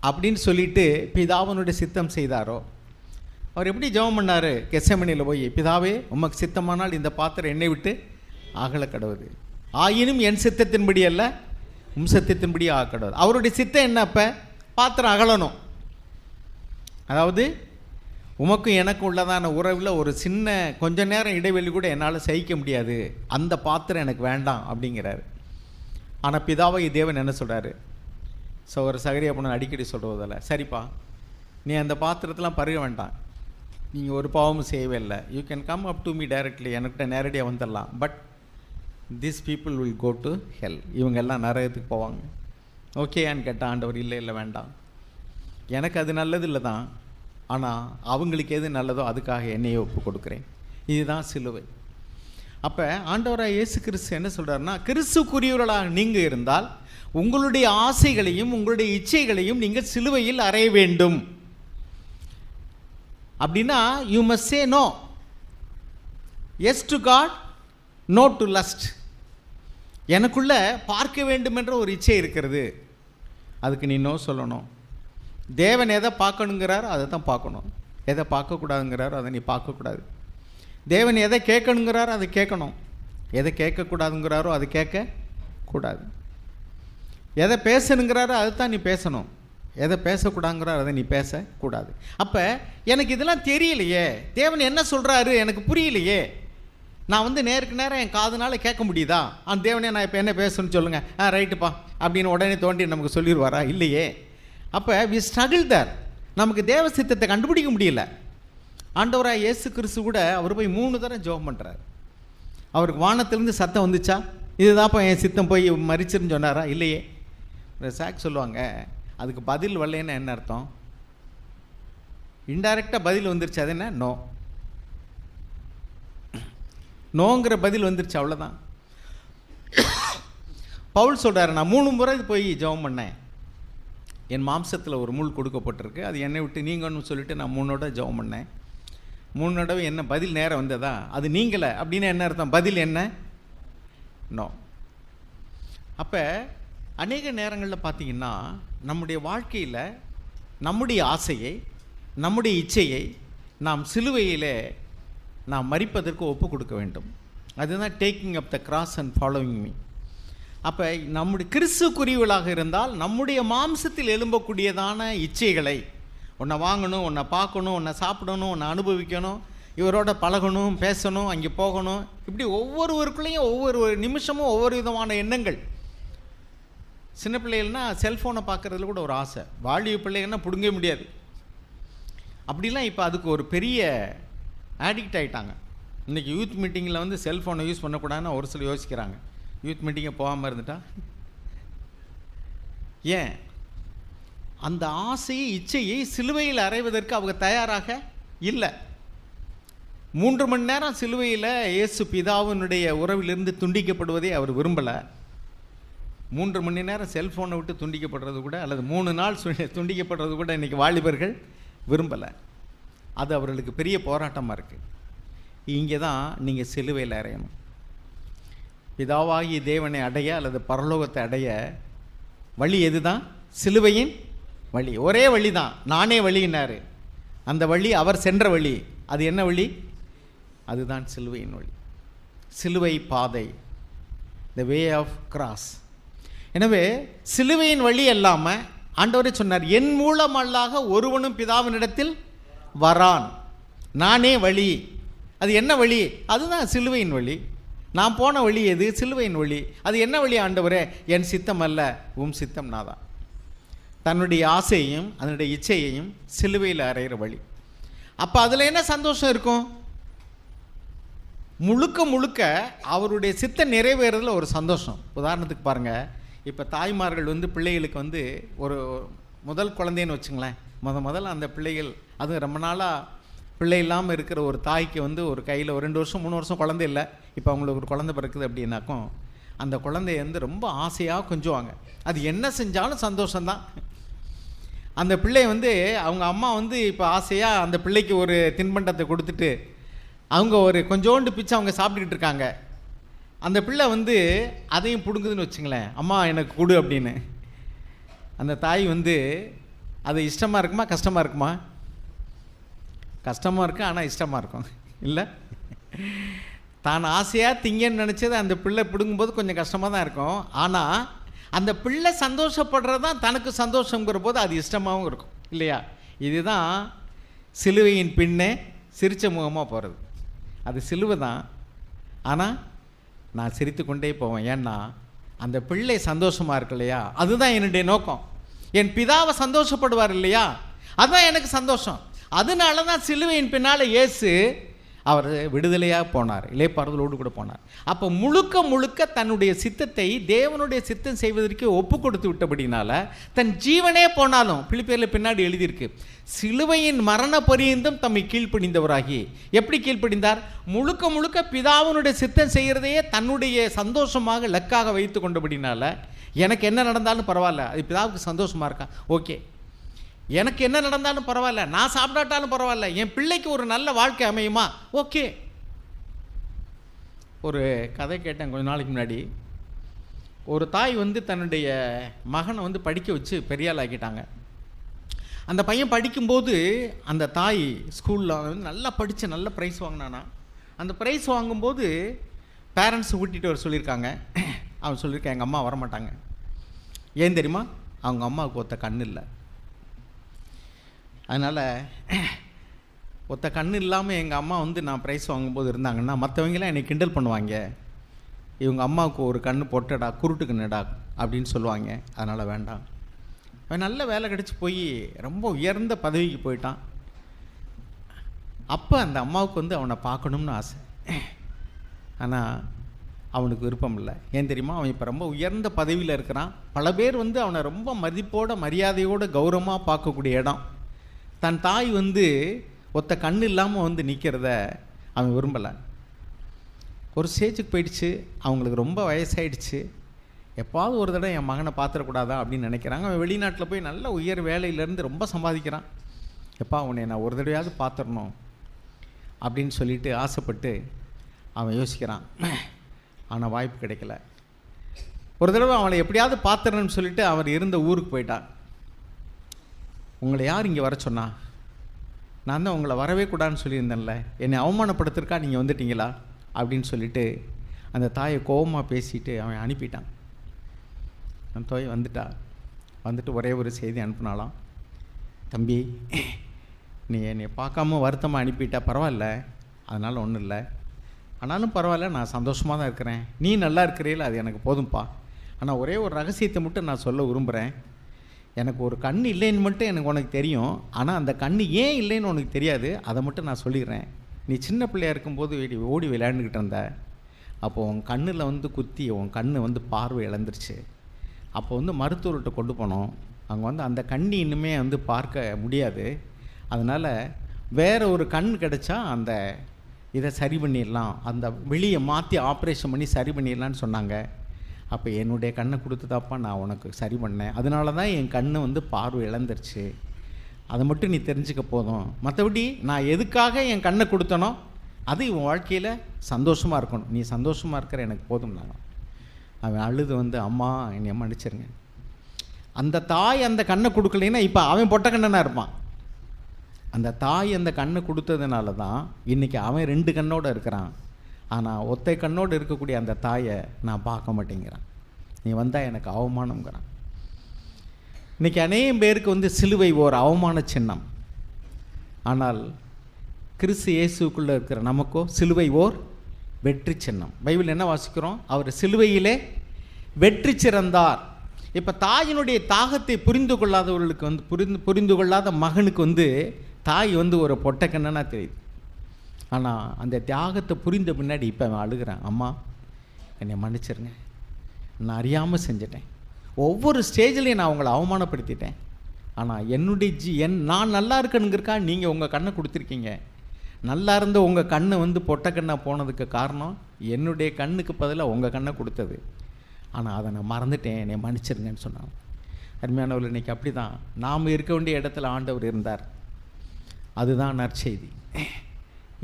அப்படின்னு சொல்லிட்டு பிதாவனுடைய சித்தம் செய்தாரோ, அவர் எப்படி ஜெபம் பண்ணார் கெத்செமனியில் போய், பிதாவே உமக்கு சித்தமானால் இந்த பாத்திரம் என்னை விட்டு ஆகல கடவுது, ஆயினும் என் சித்தத்தின்படி அல்ல உம் சித்தத்தின்படி ஆக கடவுது. அவருடைய சித்தம் என்ன? அப்போ பாத்திரம் அகலணும். அதாவது உமக்கும் எனக்கும் உள்ளதான உறவில் ஒரு சின்ன கொஞ்ச நேரம் இடைவெளி கூட என்னால் சகிக்க முடியாது, அந்த பாத்திரம் எனக்கு வேண்டாம் அப்படிங்கிறாரு. ஆனால் பிதாவை தேவன் என்ன சொல்கிறாரு? ஒரு சகரியா பொண்ணு அடிக்கடி சொல்கிறதில்ல, சரிப்பா நீ அந்த பாத்திரத்தெலாம் பருக வேண்டாம், நீங்கள் ஒரு பாவமும் செய்யவே இல்லை, you can come up to me directly, எனக்கிட்ட நேரடியாக வந்துடலாம், but this people will go to hell, இவங்க எல்லாம் நரகத்துக்கு போவாங்க. ஓகேயான்னு கேட்டால் ஆண்டவர் இல்லை இல்லை வேண்டாம், எனக்கு அது நல்லது இல்லை தான், ஆனால் அவங்களுக்கு எது நல்லதோ அதுக்காக என்னையே ஒப்பு கொடுக்குறேன். இதுதான் சிலுவை. அப்போ ஆண்டவராக இயேசு கிறிஸ்து என்ன சொல்கிறாருன்னா, கிறிஸ்துக்குரியவர்களாக நீங்கள் இருந்தால் உங்களுடைய ஆசைகளையும் உங்களுடைய இச்சைகளையும் நீங்கள் சிலுவையில் அறைய வேண்டும். அப்படின்னா you must say no, yes to God, no to lust. எனக்குள்ள பார்க்க வேண்டும் என்ற ஒரு இச்சை இருக்கிறது, அதுக்கு நீ நோ சொல்லணும். தேவன் எதை பார்க்கணுங்கிறாரோ அதை தான் பார்க்கணும், எதை பார்க்கக்கூடாதுங்கிறாரோ அதை நீ பார்க்கக்கூடாது. தேவன் எதை கேட்கணுங்கிறாரோ அதை கேட்கணும், எதை கேட்கக்கூடாதுங்கிறாரோ அதை கேட்கக்கூடாது. எதை பேசணுங்கிறாரோ அதை தான் நீ பேசணும், எதை பேசக்கூடாதுங்கிறாரோ அதை நீ பேசக்கூடாது. அப்போ எனக்கு இதெல்லாம் தெரியலையே, தேவன் என்ன சொல்கிறாரு எனக்கு புரியலையே, நான் நேருக்கு நேரம் என் காதுனால கேட்க முடியுதா? அந்த தேவனே நான் இப்போ என்ன பேசணும்னு சொல்லுங்கள், ரைட்டுப்பா அப்படின்னு உடனே தோண்டி நமக்கு சொல்லிடுவாரா? இல்லையே. அப்போ வி ஸ்ட்ரகிள் தேர். நமக்கு தேவ சித்தத்தை கண்டுபிடிக்க முடியல. ஆண்டவராக இயேசு கிறிஸ்து கூட அவர் போய் 3 தடவை ஜெபம் பண்ணுறாரு. அவருக்கு வானத்திலேருந்து சத்தம் வந்துச்சா? இதுதான்ப்பா என் சித்தம் போய் மறிச்சிருன்னு சொன்னாரா? இல்லையே. சாக் சொல்லுவாங்க, அதுக்கு பதில் வரலன்னு என்ன அர்த்தம்? இன்டைரக்டாக பதில் வந்துருச்சு, அது என்ன? நோ. நோங்கிற பதில் வந்துருச்சு, அவ்வளோதான். பவுல் சொல்கிறாரு, நான் 3 முறை போய் ஜெபம் பண்ணேன், என் மாம்சத்தில் ஒரு முள் கொடுக்கப்பட்டிருக்கு, அது என்னை விட்டு நீங்கன்னு சொல்லிட்டு நான் 3 தடவை ஜெபம் பண்ணேன். 3 தடவை என்ன பதில் நேரம் வந்ததா? அது நீங்களே அப்படின்னு என்ன அர்த்தம்? பதில் என்ன? நோ. அப்போ அநேக நேரங்களில் பார்த்திங்கன்னா நம்முடைய வாழ்க்கையில் நம்முடைய ஆசையை, நம்முடைய இச்சையை நாம் சிலுவையில் நாம் மரிப்பதற்கு ஒப்பு கொடுக்க வேண்டும். அதுதான் taking up the cross and following me. அப்போ நம்முடைய கிறிஸ்துக்குரியவர்களாக இருந்தால் நம்முடைய மாம்சத்தில் எழும்பக்கூடியதான இச்சைகளை, உன்னை வாங்கணும், உன்னை பார்க்கணும், உன்னை சாப்பிடணும், உன்னை அனுபவிக்கணும், இவரோட பழகணும், பேசணும், அங்கே போகணும், இப்படி ஒவ்வொருவருக்குள்ளேயும் ஒவ்வொரு நிமிஷமும் ஒவ்வொரு விதமான எண்ணங்கள். சின்ன பிள்ளைகள்னா செல்ஃபோனை பார்க்குறதுல கூட ஒரு ஆசை, வாலிப பிள்ளைகள்னா பிடுங்க முடியாது. அப்படிலாம் இப்போ அதுக்கு ஒரு பெரிய ஆடிக்ட் ஆகிட்டாங்க. இன்றைக்கி யூத் மீட்டிங்கில் வந்து செல்ஃபோனை யூஸ் பண்ணக்கூடாதுன்னு ஒரு சில யோசிக்கிறாங்க. யூத் மீட்டிங்கை போகாமல் இருந்துட்டா ஏன்? அந்த ஆசையை, இச்சையை சிலுவையில் அறைவதற்கு அவங்க தயாராக இல்லை. 3 மணி நேரம் சிலுவையில் இயேசு பிதாவினுடைய உறவிலிருந்து துண்டிக்கப்படுவதை அவர் விரும்பலை. 3 மணி நேரம் செல்ஃபோனை விட்டு துண்டிக்கப்படுறது கூட, அல்லது 3 நாள் துண்டிக்கப்படுறது கூட இன்றைக்கி வாலிபர்கள் விரும்பலை. அது அவர்களுக்கு பெரிய போராட்டமாக இருக்குது. இங்கே தான் நீங்கள் சிலுவையில் அறையணும். பிதாவாகி தேவனை அடைய அல்லது பரலோகத்தை அடைய வழி எது தான்? சிலுவையின் வழி. ஒரே வழி தான், நானே வழின்னாரு. அந்த வழி அவர் சென்ற வழி. அது என்ன வழி? அதுதான் சிலுவையின் வழி, சிலுவை பாதை, த வே ஆஃப் கிராஸ். எனவே சிலுவையின் வழி இல்லாமல் ஆண்டவரே சொன்னார், என் மூலம் அல்லாக ஒருவனும் பிதாவினிடத்தில் வரான், நானே வழி. அது என்ன வழி? அதுதான் சிலுவையின் வழி. நான் போன வழி எது? சிலுவையின் வழி. அது என்ன வழி ஆண்டவரே? என் சித்தம் அல்ல, உம் சித்தம் நாதான். தன்னுடைய ஆசையையும் அதனுடைய இச்சையையும் சிலுவையில் அறையிற வழி. அப்போ அதில் என்ன சந்தோஷம் இருக்கும்? முழுக்க முழுக்க அவருடைய சித்தம் நிறைவேறதில் ஒரு சந்தோஷம். உதாரணத்துக்கு பாருங்கள், இப்போ தாய்மார்கள் வந்து பிள்ளைகளுக்கு வந்து ஒரு முதல் குழந்தைன்னு வச்சுங்களேன், முதல்ல அந்த பிள்ளைகள், அது ரொம்ப நாளாக பிள்ளை இல்லாமல் இருக்கிற ஒரு தாய்க்கு வந்து ஒரு கையில் ஒரு 2 வருஷம் 3 வருஷம் குழந்தை இல்லை, இப்போ அவங்களுக்கு ஒரு குழந்தை பிறக்குது அப்படின்னாக்கும் அந்த குழந்தைய வந்து ரொம்ப ஆசையாக கொஞ்சுவாங்க. அது என்ன செஞ்சாலும் சந்தோஷம்தான். அந்த பிள்ளை வந்து அவங்க அம்மா வந்து இப்போ ஆசையாக அந்த பிள்ளைக்கு ஒரு தின்பண்டத்தை கொடுத்துட்டு அவங்க ஒரு கொஞ்சோண்டு பிச்சை அவங்க சாப்பிட்டுக்கிட்டு இருக்காங்க. அந்த பிள்ளை வந்து அதையும் பிடுங்குதுன்னு வச்சுங்களேன், அம்மா எனக்கு கொடு அப்படின்னு. அந்த தாய் வந்து அது இஷ்டமாக இருக்குமா கஷ்டமாக இருக்குமா? கஷ்டமாக இருக்கும், ஆனால் இஷ்டமாக இருக்கும் இல்லை? தான் ஆசையாக திங்கன்னு நினச்சது அந்த பிள்ளை பிடுங்கும்போது கொஞ்சம் கஷ்டமாக தான் இருக்கும். ஆனால் அந்த பிள்ளை சந்தோஷப்படுறது தான் தனக்கு சந்தோஷங்கிற போது அது இஷ்டமாகவும் இருக்கும் இல்லையா? இதுதான் சிலுவையின் பின்னே சிரித்த முகமாக போகிறது. அது சிலுவை தான், ஆனால் நான் சிரித்து கொண்டே போவேன். ஏன்னா அந்த பிள்ளை சந்தோஷமாக இருக்கு இல்லையா? அதுதான் என்னுடைய நோக்கம். என் பிதாவை சந்தோஷப்படுவார் இல்லையா? அதுதான் எனக்கு சந்தோஷம். அதனால தான் சிலுவையின் பின்னால் இயேசு அவர் விடுதலையாக போனார், இளைப்பாறுதலோடு கூட போனார். அப்போ முழுக்க முழுக்க தன்னுடைய சித்தத்தை தேவனுடைய சித்தம் செய்வதற்கு ஒப்பு கொடுத்து விட்டபடினால தன் ஜீவனே போனாலும், பிலிப்பியரில் பின்னாடி எழுதியிருக்கு, சிலுவையின் மரண பரியந்தம் தம்மை கீழ்ப்படிந்தவராகி. எப்படி கீழ்ப்படிந்தார்? முழுக்க முழுக்க பிதாவினுடைய சித்தம் செய்கிறதையே தன்னுடைய சந்தோஷமாக லக்காக வைத்து கொண்டபடினால, எனக்கு என்ன நடந்தாலும் பரவாயில்ல, அது பிதாவுக்கு சந்தோஷமாக இருக்கா, ஓகே. எனக்கு என்ன நடந்தாலும் பரவாயில்ல, நான் சாப்பிடாட்டாலும் பரவாயில்ல, என் பிள்ளைக்கு ஒரு நல்ல வாழ்க்கை அமையுமா, ஓகே. ஒரு கதை கேட்டேன் கொஞ்ச நாளைக்கு முன்னாடி. ஒரு தாய் வந்து தன்னுடைய மகனை வந்து படிக்க வச்சு பெரிய ஆள் ஆக்கிட்டாங்க. அந்த பையன் படிக்கும்போது அந்த தாய் ஸ்கூலில் வந்து நல்லா படித்து நல்ல ப்ரைஸ் வாங்கினானா. அந்த ப்ரைஸ் வாங்கும்போது பேரண்ட்ஸ் கூட்டிகிட்டு வர சொல்லியிருக்காங்க. அவன் சொல்லியிருக்கான், எங்கள் அம்மா வரமாட்டாங்க. ஏன் தெரியுமா? அவங்க அம்மாவுக்கு ஒத்த கண் இல்லை. அதனால் ஒத்த கண் இல்லாமல் எங்கள் அம்மா வந்து நான் ப்ரைஸ் வாங்கும்போது இருந்தாங்கன்னா மற்றவங்களாம் என்னை கிண்டல் பண்ணுவாங்க, இவங்க அம்மாவுக்கு ஒரு கண் பொட்டடா, குருட்டு கண்ணுடா அப்படின்னு சொல்லுவாங்க, அதனால் வேண்டாம். அவன் நல்ல வேலை கிடச்சி போய் ரொம்ப உயர்ந்த பதவிக்கு போயிட்டான். அப்போ அந்த அம்மாவுக்கு வந்து அவனை பார்க்கணும்னு ஆசை. ஆனால் அவனுக்கு விருப்பம் இல்லை. ஏன் தெரியுமா? அவன் இப்போ ரொம்ப உயர்ந்த பதவியில் இருக்கிறான். பல பேர் வந்து அவனை ரொம்ப மதிப்போட மரியாதையோடு கௌரவமாக பார்க்கக்கூடிய இடம். தன் தாய் வந்து ஒத்த கண் இல்லாமல் வந்து நிற்கிறத அவன் விரும்பலை. ஒரு ஸ்டேஜுக்கு போயிடுச்சு, அவங்களுக்கு ரொம்ப வயசாயிடுச்சு. எப்பாவது ஒரு தடவை என் மகனை பார்த்துடக்கூடாதா அப்படின்னு நினைக்கிறாங்க. அவன் வெளிநாட்டில் போய் நல்ல உயர் வேலையிலேருந்து ரொம்ப சம்பாதிக்கிறான். எப்பா அவனை நான் ஒரு தடவையாவது பார்த்துடணும் அப்படின்னு சொல்லிட்டு ஆசைப்பட்டு அவன் யோசிக்கிறான். ஆனால் வாய்ப்பு கிடைக்கல. ஒரு தடவை அவனை எப்படியாவது பார்த்துடணும்னு சொல்லிட்டு அவர் இருந்த ஊருக்கு போயிட்டான். உங்களை யார் இங்கே வர சொன்னா? நான் தான் உங்களை வரவே கூடாதுன்னு சொல்லியிருந்தேன்ல, என்னை அவமானப்படுத்திருக்கா, நீங்கள் வந்துட்டீங்களா அப்படின்னு சொல்லிட்டு அந்த தாயை கோபமாக பேசிட்டு அவன் அனுப்பிட்டான். அந்த தாய் வந்துட்டு ஒரே ஒரு செய்தி அனுப்புனாலாம், தம்பி நீ என்னை பார்க்காம வருத்தமாக அனுப்பிட்டா பரவாயில்ல, அதனால் ஒன்றும் இல்லை, ஆனாலும் பரவாயில்ல, நான் சந்தோஷமாக தான் இருக்கிறேன், நீ நல்லா இருக்கிறீல, அது எனக்கு போதும்ப்பா. ஆனால் ஒரே ஒரு ரகசியத்தை மட்டும் நான் சொல்ல விரும்புகிறேன். எனக்கு ஒரு கண் இல்லைன்னு மட்டும் எனக்கு உனக்கு தெரியும், ஆனால் அந்த கண் ஏன் இல்லைன்னு உனக்கு தெரியாது, அதை மட்டும் நான் சொல்லிடுறேன். நீ சின்ன பிள்ளையாக இருக்கும்போது ஓடி விளையாண்டுக்கிட்டு இருந்த, அப்போது உன் கண்ணில் வந்து குத்தி உன் கண் வந்து பார்வை இழந்துருச்சு. அப்போ வந்து மருத்துவர்கிட்ட கொண்டு போனோம். அங்கே வந்து அந்த கண்ணி இன்னுமே வந்து பார்க்க முடியாது, அதனால் வேறு ஒரு கண் கிடச்சா அந்த இதை சரி பண்ணிடலாம், அந்த வெளியே மாற்றி ஆப்ரேஷன் பண்ணி சரி பண்ணிடலான்னு சொன்னாங்க. அப்போ என்னுடைய கண்ணை கொடுத்துதாப்பா நான் உனக்கு சரி பண்ணேன், அதனால தான் என் கண் வந்து பார்வை இழந்துருச்சு, அதை மட்டும் நீ தெரிஞ்சுக்க போதும். மற்றபடி நான் எதுக்காக என் கண்ணை கொடுத்தனோ அது உன் வாழ்க்கையில் சந்தோஷமாக இருக்கணும், நீ சந்தோஷமாக இருக்கிற எனக்கு போதும். நான் அவன் அழுது வந்து, அம்மா என்னை மன்னிச்சிருங்க. அந்த தாய் அந்த கண்ணை கொடுக்கலைன்னா இப்போ அவன் பொட்ட கண்ணனாக இருப்பான். அந்த தாய் அந்த கண்ணை கொடுத்ததுனால தான் இன்றைக்கி அவன் 2 கண்ணோடு இருக்கிறான். ஆனால் ஒத்தை கண்ணோடு இருக்கக்கூடிய அந்த தாயை நான் பார்க்க மாட்டேங்கிறான். நீ வந்தால் எனக்கு அவமானங்கிறான். இன்றைக்கி அநேகம் பேருக்கு வந்து சிலுவை ஓர் அவமான சின்னம். ஆனால் கிறிஸ்து இயேசுக்குள்ளே இருக்கிற நமக்கோ சிலுவை ஓர் வெற்றி சின்னம். பைபிள் என்ன வாசிக்கிறோம்? அவர் சிலுவையிலே வெற்றி சிறந்தார். இப்போ தாயினுடைய தாகத்தை புரிந்து கொள்ளாதவர்களுக்கு வந்து புரிந்து கொள்ளாத மகனுக்கு வந்து தாய் வந்து ஒரு பொட்டக்கண்ணனா தெரியுது. ஆனால் அந்த தியாகத்தை புரிந்த பின்னாடி இப்போ அவன் அழுகிறான், அம்மா என்னை மன்னிச்சிருங்க, நான் அறியாமல் செஞ்சிட்டேன், ஒவ்வொரு ஸ்டேஜ்லேயும் நான் உங்களை அவமானப்படுத்திட்டேன், ஆனால் என்னுடைய நான் நல்லா இருக்கணுங்கிறக்கா நீங்கள் உங்கள் கண்ணை கொடுத்துருக்கீங்க, நல்லா இருந்த உங்கள் கண்ணை வந்து பொட்டக்கண்ணாக போனதுக்கு காரணம் என்னுடைய கண்ணுக்கு பதிலாக உங்கள் கண்ணை கொடுத்தது, ஆனால் அதை நான் மறந்துட்டேன், என்னை மன்னிச்சிருங்கன்னு சொன்னாங்க. அருமையானவர்கள், இன்றைக்கி அப்படி தான் நாம் இருக்க வேண்டிய இடத்துல ஆண்டவர் இருந்தார். அதுதான் நற்செய்தி.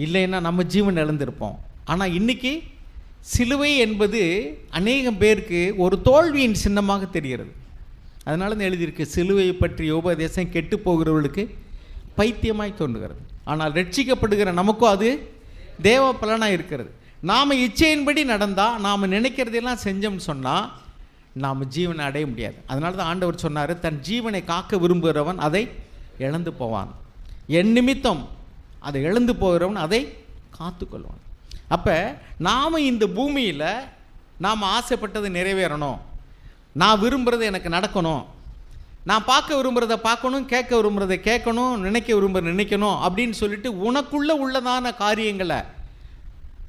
இல்லைன்னா நம்ம ஜீவன் இழந்திருப்போம். ஆனால் இன்றைக்கி சிலுவை என்பது அநேகம் பேருக்கு ஒரு தோல்வியின் சின்னமாக தெரிகிறது. அதனால தான் எழுதியிருக்கு, சிலுவையை பற்றிய உபதேசம் கெட்டு போகிறவர்களுக்கு பைத்தியமாய் தோன்றுகிறது, ஆனால் ரட்சிக்கப்படுகிற நமக்கும் அது தேவ பலனாக இருக்கிறது. நாம் இச்சையின்படி நடந்தால், நாம் நினைக்கிறதெல்லாம் செஞ்சோம்னு சொன்னால் நாம் ஜீவனை அடைய முடியாது. அதனால தான் ஆண்டவர் சொன்னார், தன் ஜீவனை காக்க விரும்புகிறவன் அதை இழந்து போவான், என் நிமித்தம் அதை இழந்து போகிறவன் அதை காத்துக்கொள்வான். அப்போ நாம் இந்த பூமியில் நாம் ஆசைப்பட்டது நிறைவேறணும், நான் விரும்புகிறது எனக்கு நடக்கணும், நான் பார்க்க விரும்புகிறத பார்க்கணும், கேட்க விரும்புகிறத கேட்கணும், நினைக்க விரும்புகிறத நினைக்கணும் அப்படின்னு சொல்லிட்டு உனக்குள்ளே உள்ளதான காரியங்களை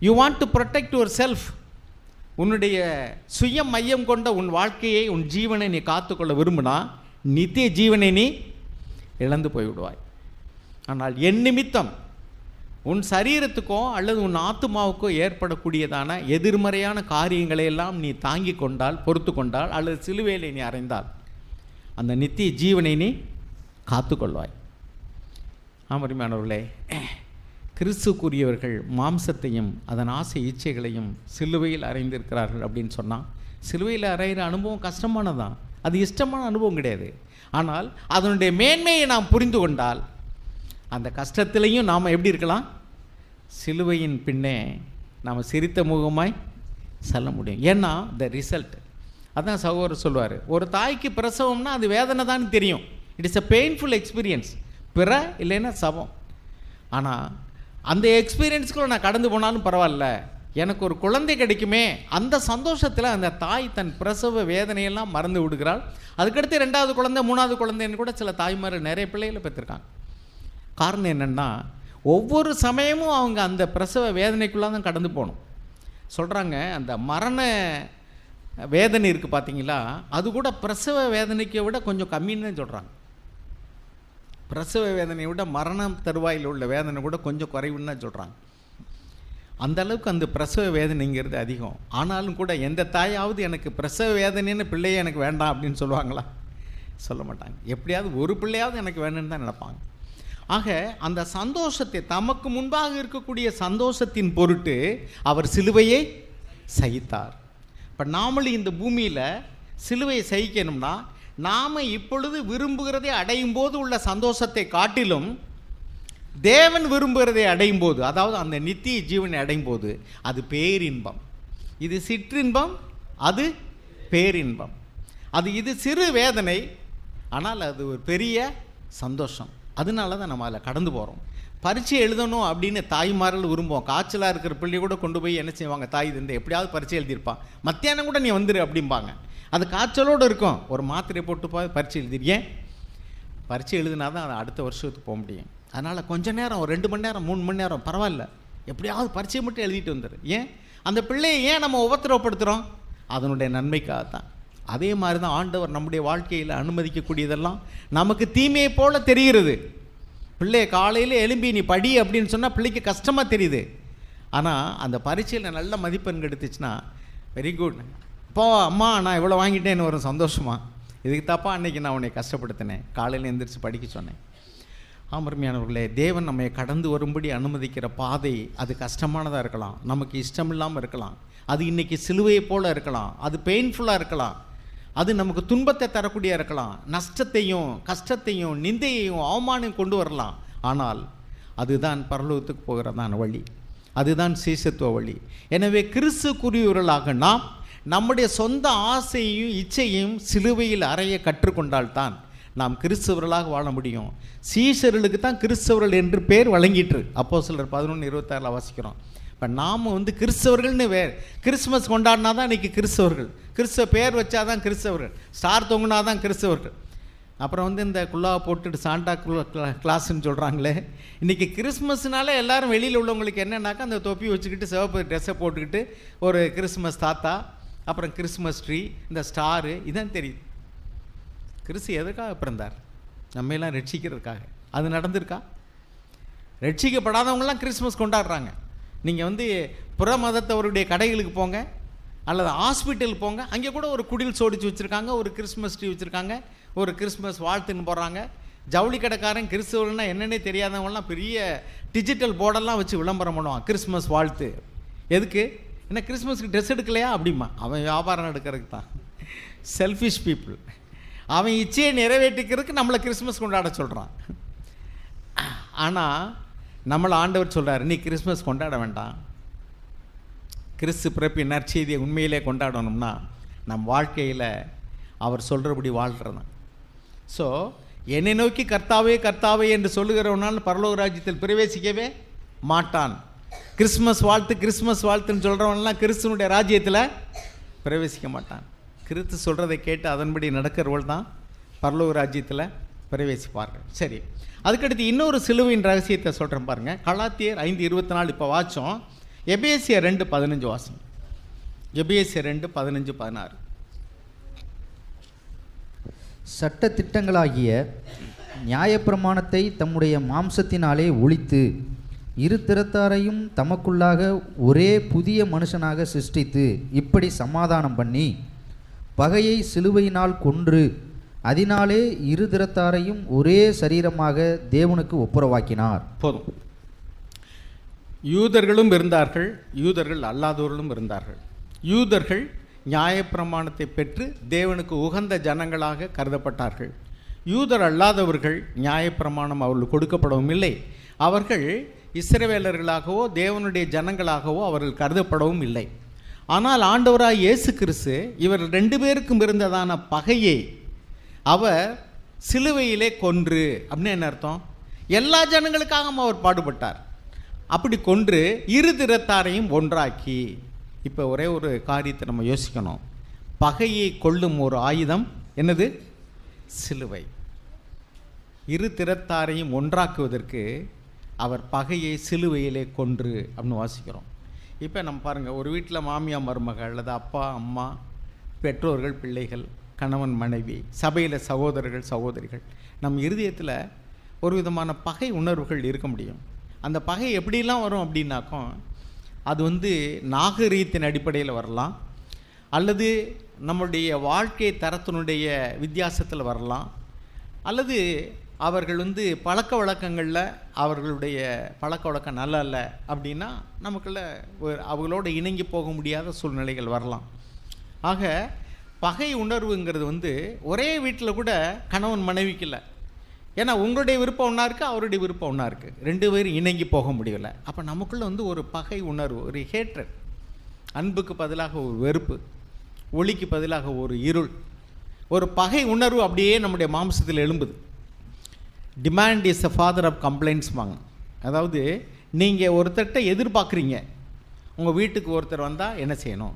you want to protect your self, உன்னுடைய சுய மையம் கொண்ட உன் வாழ்க்கையை, உன் ஜீவனை நீ காத்துக்கொள்ள விரும்பினா நித்திய ஜீவனை நீ இழந்து போய்விடுவாய். ஆனால் என் நிமித்தம் உன் சரீரத்துக்கோ அல்லது உன் ஆத்துமாவுக்கோ ஏற்படக்கூடியதான எதிர்மறையான காரியங்களை எல்லாம் நீ தாங்கி கொண்டால், பொறுத்து கொண்டால், அல்லது சிலுவையிலே நீ அறைந்தால் அந்த நித்திய ஜீவனை நீ காத்துக்கொள்வாய். ஆமரிமானவர்களே, கிறிஸ்துக்குரியவர்கள் மாம்சத்தையும் அதன் ஆசை இச்சைகளையும் சிலுவையில் அறைந்திருக்கிறார்கள் அப்படின்னு சொன்னால், சிலுவையில் அறைகிற அனுபவம் கஷ்டமானதான், அது இஷ்டமான அனுபவம் கிடையாது. ஆனால் அதனுடைய மேன்மையை நாம் புரிந்து கொண்டால் அந்த கஷ்டத்திலையும் நாம் எப்படி இருக்கலாம்? சிலுவையின் பின்னே நாம் சிரித்த முகமாய் செல்ல முடியும். ஏன்னா த ரிசல்ட், அதான் சகோதரர் சொல்லுவார், ஒரு தாய்க்கு பிரசவம்னா அது வேதனை தான் தெரியும், it is a painful experience, பிற இல்லைன்னா சவம். ஆனால் அந்த எக்ஸ்பீரியன்ஸ்குள்ளே நான் கடந்து போனாலும் பரவாயில்ல, எனக்கு ஒரு குழந்தை கிடைக்குமே, அந்த சந்தோஷத்தில் அந்த தாய் தன் பிரசவ வேதனையெல்லாம் மறந்து விடுகிறாள். அதுக்கடுத்து 2வது குழந்தை 3வது குழந்தைன்னு கூட சில தாய்மார்கள் நிறைய பிள்ளைகளை பெற்றிருக்காங்க. காரணம் என்னென்னா, ஒவ்வொரு சமயமும் அவங்க அந்த பிரசவ வேதனைக்குள்ளே தான் கடந்து போகணும். சொல்கிறாங்க, அந்த மரண வேதனை இருக்குது பார்த்தீங்களா, அது கூட பிரசவ வேதனைக்கு விட கொஞ்சம் கம்மின்னு தான் சொல்கிறாங்க. பிரசவ வேதனையை விட மரணம் தருவாயில் உள்ள வேதனை கூட கொஞ்சம் குறைவுன்னு தான் சொல்கிறாங்க. அந்த அளவுக்கு அந்த பிரசவ வேதனைங்கிறது அதிகம். ஆனாலும் கூட எந்த தாயாவது எனக்கு பிரசவ வேதனைன்னு பிள்ளையே எனக்கு வேண்டாம் அப்படின்னு சொல்லுவாங்களா? சொல்ல மாட்டாங்க. எப்படியாவது ஒரு பிள்ளையாவது எனக்கு வேணும்னு தான் நினைப்பாங்க. ஆக அந்த சந்தோஷத்தை, தமக்கு முன்பாக இருக்கக்கூடிய சந்தோஷத்தின் பொருட்டு அவர் சிலுவையை சகித்தார். இப்போ நாமளும் இந்த பூமியில் சிலுவையை சகிக்கணும்னா, நாம் இப்பொழுது விரும்புகிறதை அடையும் போது உள்ள சந்தோஷத்தை காட்டிலும் தேவன் விரும்புகிறதை அடையும் போது, அதாவது அந்த நித்திய ஜீவனை அடையும் போது அது பேரின்பம். இது சிற்றின்பம், அது பேரின்பம். இது சிறு வேதனை, ஆனால் அது ஒரு பெரிய சந்தோஷம். அதனால தான் நம்ம அதில் கடந்து போகிறோம். பரீட்சை எழுதணும் அப்படின்னு தாய்மார்கள் விரும்புவோம். காய்ச்சலாக இருக்கிற பிள்ளைய கூட கொண்டு போய் என்ன செய்வாங்க, தாய் தந்தை எப்படியாவது பரீட்சை எழுதியிருப்பான், மத்தியானம் கூட நீ வந்துரு அப்படிம்பாங்க. அது காய்ச்சலோடு இருக்கும், ஒரு மாத்திரை போட்டு பரீட்சை எழுதிருக்கேன். பரீட்சை எழுதினா தான் அது அடுத்த வருஷத்துக்கு போக முடியும். அதனால் கொஞ்சம் நேரம், ஒரு 2 மணி நேரம் 3 மணி நேரம் பரவாயில்ல, எப்படியாவது பரீட்சையை மட்டும் எழுதிட்டு வந்துரு. ஏன் அந்த பிள்ளையை ஏன் நம்ம உபத்திரவப்படுத்துகிறோம்? அதனுடைய நன்மைக்காக தான். அதே மாதிரி தான் ஆண்டவர் நம்முடைய வாழ்க்கையில் அனுமதிக்கக்கூடியதெல்லாம் நமக்கு தீமையை போல தெரிகிறது. பிள்ளையை காலையில் எழும்பி நீ படி அப்படின்னு சொன்னால் பிள்ளைக்கு கஷ்டமாக தெரியுது. ஆனால் அந்த பரீட்சையில் நல்ல மதிப்பெண் எடுத்துச்சுன்னா வெரி குட், இப்போ அம்மா நான் இவ்வளோ வாங்கிட்டேன்னு வரும் சந்தோஷமா. இதுக்கு தப்பா அன்றைக்கி நான் உன்னை கஷ்டப்படுத்தினேன், காலையில் எந்திரிச்சு படிக்க சொன்னேன். ஆமருமையானவர்களே, தேவன் நம்மை கடந்து வரும்படி அனுமதிக்கிற பாதை அது கஷ்டமானதாக இருக்கலாம், நமக்கு இஷ்டம் இல்லாமல் இருக்கலாம், அது இன்றைக்கி சிலுவையை போல் இருக்கலாம், அது பெயின்ஃபுல்லாக இருக்கலாம், அது நமக்கு துன்பத்தை தரக்கூடிய இருக்கலாம், நஷ்டத்தையும் கஷ்டத்தையும் நிந்தையையும் அவமானம் கொண்டு வரலாம். ஆனால் அதுதான் பரலோகத்துக்கு போகிறதான வழி, அதுதான் சீசத்துவ வழி. எனவே கிறிஸ்துக்குரியவர்களாக நாம் நம்முடைய சொந்த ஆசையையும் இச்சையையும் சிலுவையில் அறைய கற்றுக்கொண்டால்தான் நாம் கிறிஸ்தவர்களாக வாழ முடியும். சீஷர்களுக்கு தான் கிறிஸ்தவர்கள் என்று பேர் வழங்கிட்டு அப்போஸ்தலர் 11:26 வாசிக்கிறோம். இப்போ நாம் கிறிஸ்தவர்கள்னு கிறிஸ்மஸ் கொண்டாடினா தான் இன்றைக்கி கிறிஸ்தவர்கள், கிறிஸ்தவ பேர் வச்சா தான் கிறிஸ்தவர்கள், ஸ்டார் தொங்குனா தான் கிறிஸ்தவர்கள். அப்புறம் இந்த குல்லாவை போட்டுட்டு சாண்டா கிளாஸ்ன்னு சொல்கிறாங்களே, இன்றைக்கி கிறிஸ்மஸ்னால எல்லோரும் வெளியில் உள்ளவங்களுக்கு என்னன்னாக்கா அந்த தொப்பி வச்சுக்கிட்டு சிவப்பு ட்ரெஸ்ஸை போட்டுக்கிட்டு ஒரு கிறிஸ்மஸ் தாத்தா, அப்புறம் கிறிஸ்மஸ் ட்ரீ, இந்த ஸ்டாரு, இதான் தெரியுது. கிறிஸ்து எதுக்காக பிறந்தார்? நம்மெல்லாம் ரட்சிக்கிறதுக்காக. அது நடந்திருக்கா? ரட்சிக்கப்படாதவங்களாம் கிறிஸ்மஸ் கொண்டாடுறாங்க. நீங்கள் புற மதத்தவருடைய கடைகளுக்கு போங்க அல்லது ஹாஸ்பிட்டல் போங்க, அங்கே கூட ஒரு குடில் சோடிச்சு வச்சுருக்காங்க, ஒரு கிறிஸ்மஸ் ட்ரீ வச்சுருக்காங்க, ஒரு கிறிஸ்மஸ் வாழ்த்துன்னு போடுறாங்க. ஜவுளி கடைக்காரன் கிறிஸ்தவர்கள்னால் என்னென்னே தெரியாதவங்களாம் பெரிய டிஜிட்டல் போர்டெல்லாம் வச்சு விளம்பரம் பண்ணுவான், கிறிஸ்மஸ் வாழ்த்து. எதுக்கு? என்ன கிறிஸ்மஸ்க்கு ட்ரெஸ் எடுக்கலையா அப்படிமா? அவன் வியாபாரம் எடுக்கிறதுக்கு தான். Selfish people. அவன் இச்சையை நிறைவேற்றிக்கிறதுக்கு நம்மளை கிறிஸ்மஸ் கொண்டாட சொல்கிறான். ஆனால் நம்மளை ஆண்டவர் சொல்கிறார், நீ கிறிஸ்மஸ் கொண்டாட வேண்டாம், கிறிஸ்து பிறப்பின் நற்செய்தியை உண்மையிலே கொண்டாடணும்னா நம் வாழ்க்கையில் அவர் சொல்கிறபடி வாழ்கிறது தான். ஸோ என்னை நோக்கி கர்த்தாவே கர்த்தாவே என்று சொல்லுகிறவனால் பரலோக ராஜ்யத்தில் பிரவேசிக்கவே மாட்டான். கிறிஸ்மஸ் வாழ்த்துன்னு சொல்கிறவன்லாம் கிறிஸ்துவனுடைய ராஜ்யத்தில் பிரவேசிக்க மாட்டான். கிறிஸ்து சொல்கிறதை கேட்டு அதன்படி நடக்கிறவள் தான் பரலோக ராஜ்யத்தில் பிரவேசிப்பார்கள். சரி, அதுக்கடுத்து இன்னொரு சிலுவையின் ரகசியத்தை சொல்கிறேன் பாருங்கள். கலாத்தியர் 5:24 இப்போ வாச்சோம். எபேசியர் 2:15 வாசம். எபேசியர் 2:15-16. சட்ட திட்டங்களாகிய நியாயப்பிரமாணத்தை தம்முடைய மாம்சத்தினாலே ஒழித்து இரு திறத்தாரையும் தமக்குள்ளாக ஒரே புதிய மனுஷனாக சிருஷ்டித்து இப்படி சமாதானம் பண்ணி பகையை சிலுவையினால் கொன்று அதனாலே இரு திறத்தாரையும் ஒரே சரீரமாக தேவனுக்கு ஒப்புரவாக்கினார். போதும். யூதர்களும் இருந்தார்கள், யூதர்கள் அல்லாதவர்களும் இருந்தார்கள். யூதர்கள் நியாயப்பிரமாணத்தை பெற்று தேவனுக்கு உகந்த ஜனங்களாக கருதப்பட்டார்கள். யூதர் அல்லாதவர்கள் நியாயப்பிரமாணம் அவர்களுக்கு கொடுக்கப்படவும் இல்லை. அவர்கள் இஸ்ரவேலர்களாகவோ தேவனுடைய ஜனங்களாகவோ அவர்கள் கருதப்படவும் இல்லை. ஆனால் ஆண்டவராய் இயேசு கிறிஸ்து இவர் 2 பேருக்கும் இருந்ததான பகையை அவர் சிலுவையிலே கொன்று. அப்படின்னு என்ன அர்த்தம்? எல்லா ஜனங்களுக்காகவும் அவர் பாடுபட்டார். அப்படி கொன்று இரு திறத்தாரையும் ஒன்றாக்கி. இப்போ ஒரே ஒரு காரியத்தை நம்ம யோசிக்கணும். பகையை கொள்ளும் ஒரு ஆயுதம் என்னது? சிலுவை. இரு திறத்தாரையும் ஒன்றாக்குவதற்கு அவர் பகையை சிலுவையிலே கொன்று அப்படின்னு வாசிக்கிறோம். இப்போ நம்ம பாருங்கள், ஒரு வீட்டில் மாமியார் மருமகள் அல்லது அப்பா அம்மா, பெற்றோர்கள் பிள்ளைகள், கணவன் மனைவி, சபையில் சகோதரர்கள் சகோதரிகள், நம் இருதயத்தில் ஒரு விதமான பகை உணர்வுகள் இருக்க முடியும். அந்த பகை எப்படிலாம் வரும் அப்படின்னாக்கும், அது நாகரீகத்தின் அடிப்படையில் வரலாம், அல்லது நம்முடைய வாழ்க்கை தரத்தினுடைய வித்தியாசத்தில் வரலாம், அல்லது அவர்கள் பழக்க வழக்கங்களில் அவர்களுடைய பழக்க வழக்கம் நல்லா இல்லை அப்படின்னா நமக்குள்ள அவங்களோட இணங்கி போக முடியாத சூழ்நிலைகள் வரலாம். ஆக பகை உணர்வுங்கிறது ஒரே வீட்டில் கூட கணவன் மனைவிக்கு இல்லை. ஏன்னா உங்களுடைய விருப்பம் ஒன்றா இருக்குது, அவருடைய விருப்பம் ஒன்றா இருக்குது, 2 பேரும் இணங்கி போக முடியலை. அப்போ நமக்குள்ளே ஒரு பகை உணர்வு, ஒரு ஹேட்ரட், அன்புக்கு பதிலாக ஒரு வெறுப்பு, ஒளிக்கு பதிலாக ஒரு இருள், ஒரு பகை உணர்வு அப்படியே நம்முடைய மாம்சத்தில் எழும்புது. Demand is the father of complaints வாங்க. அதாவது நீங்கள் ஒருத்தர்கிட்ட எதிர்பார்க்குறீங்க, உங்கள் வீட்டுக்கு ஒருத்தர் வந்தால் என்ன செய்யணும்?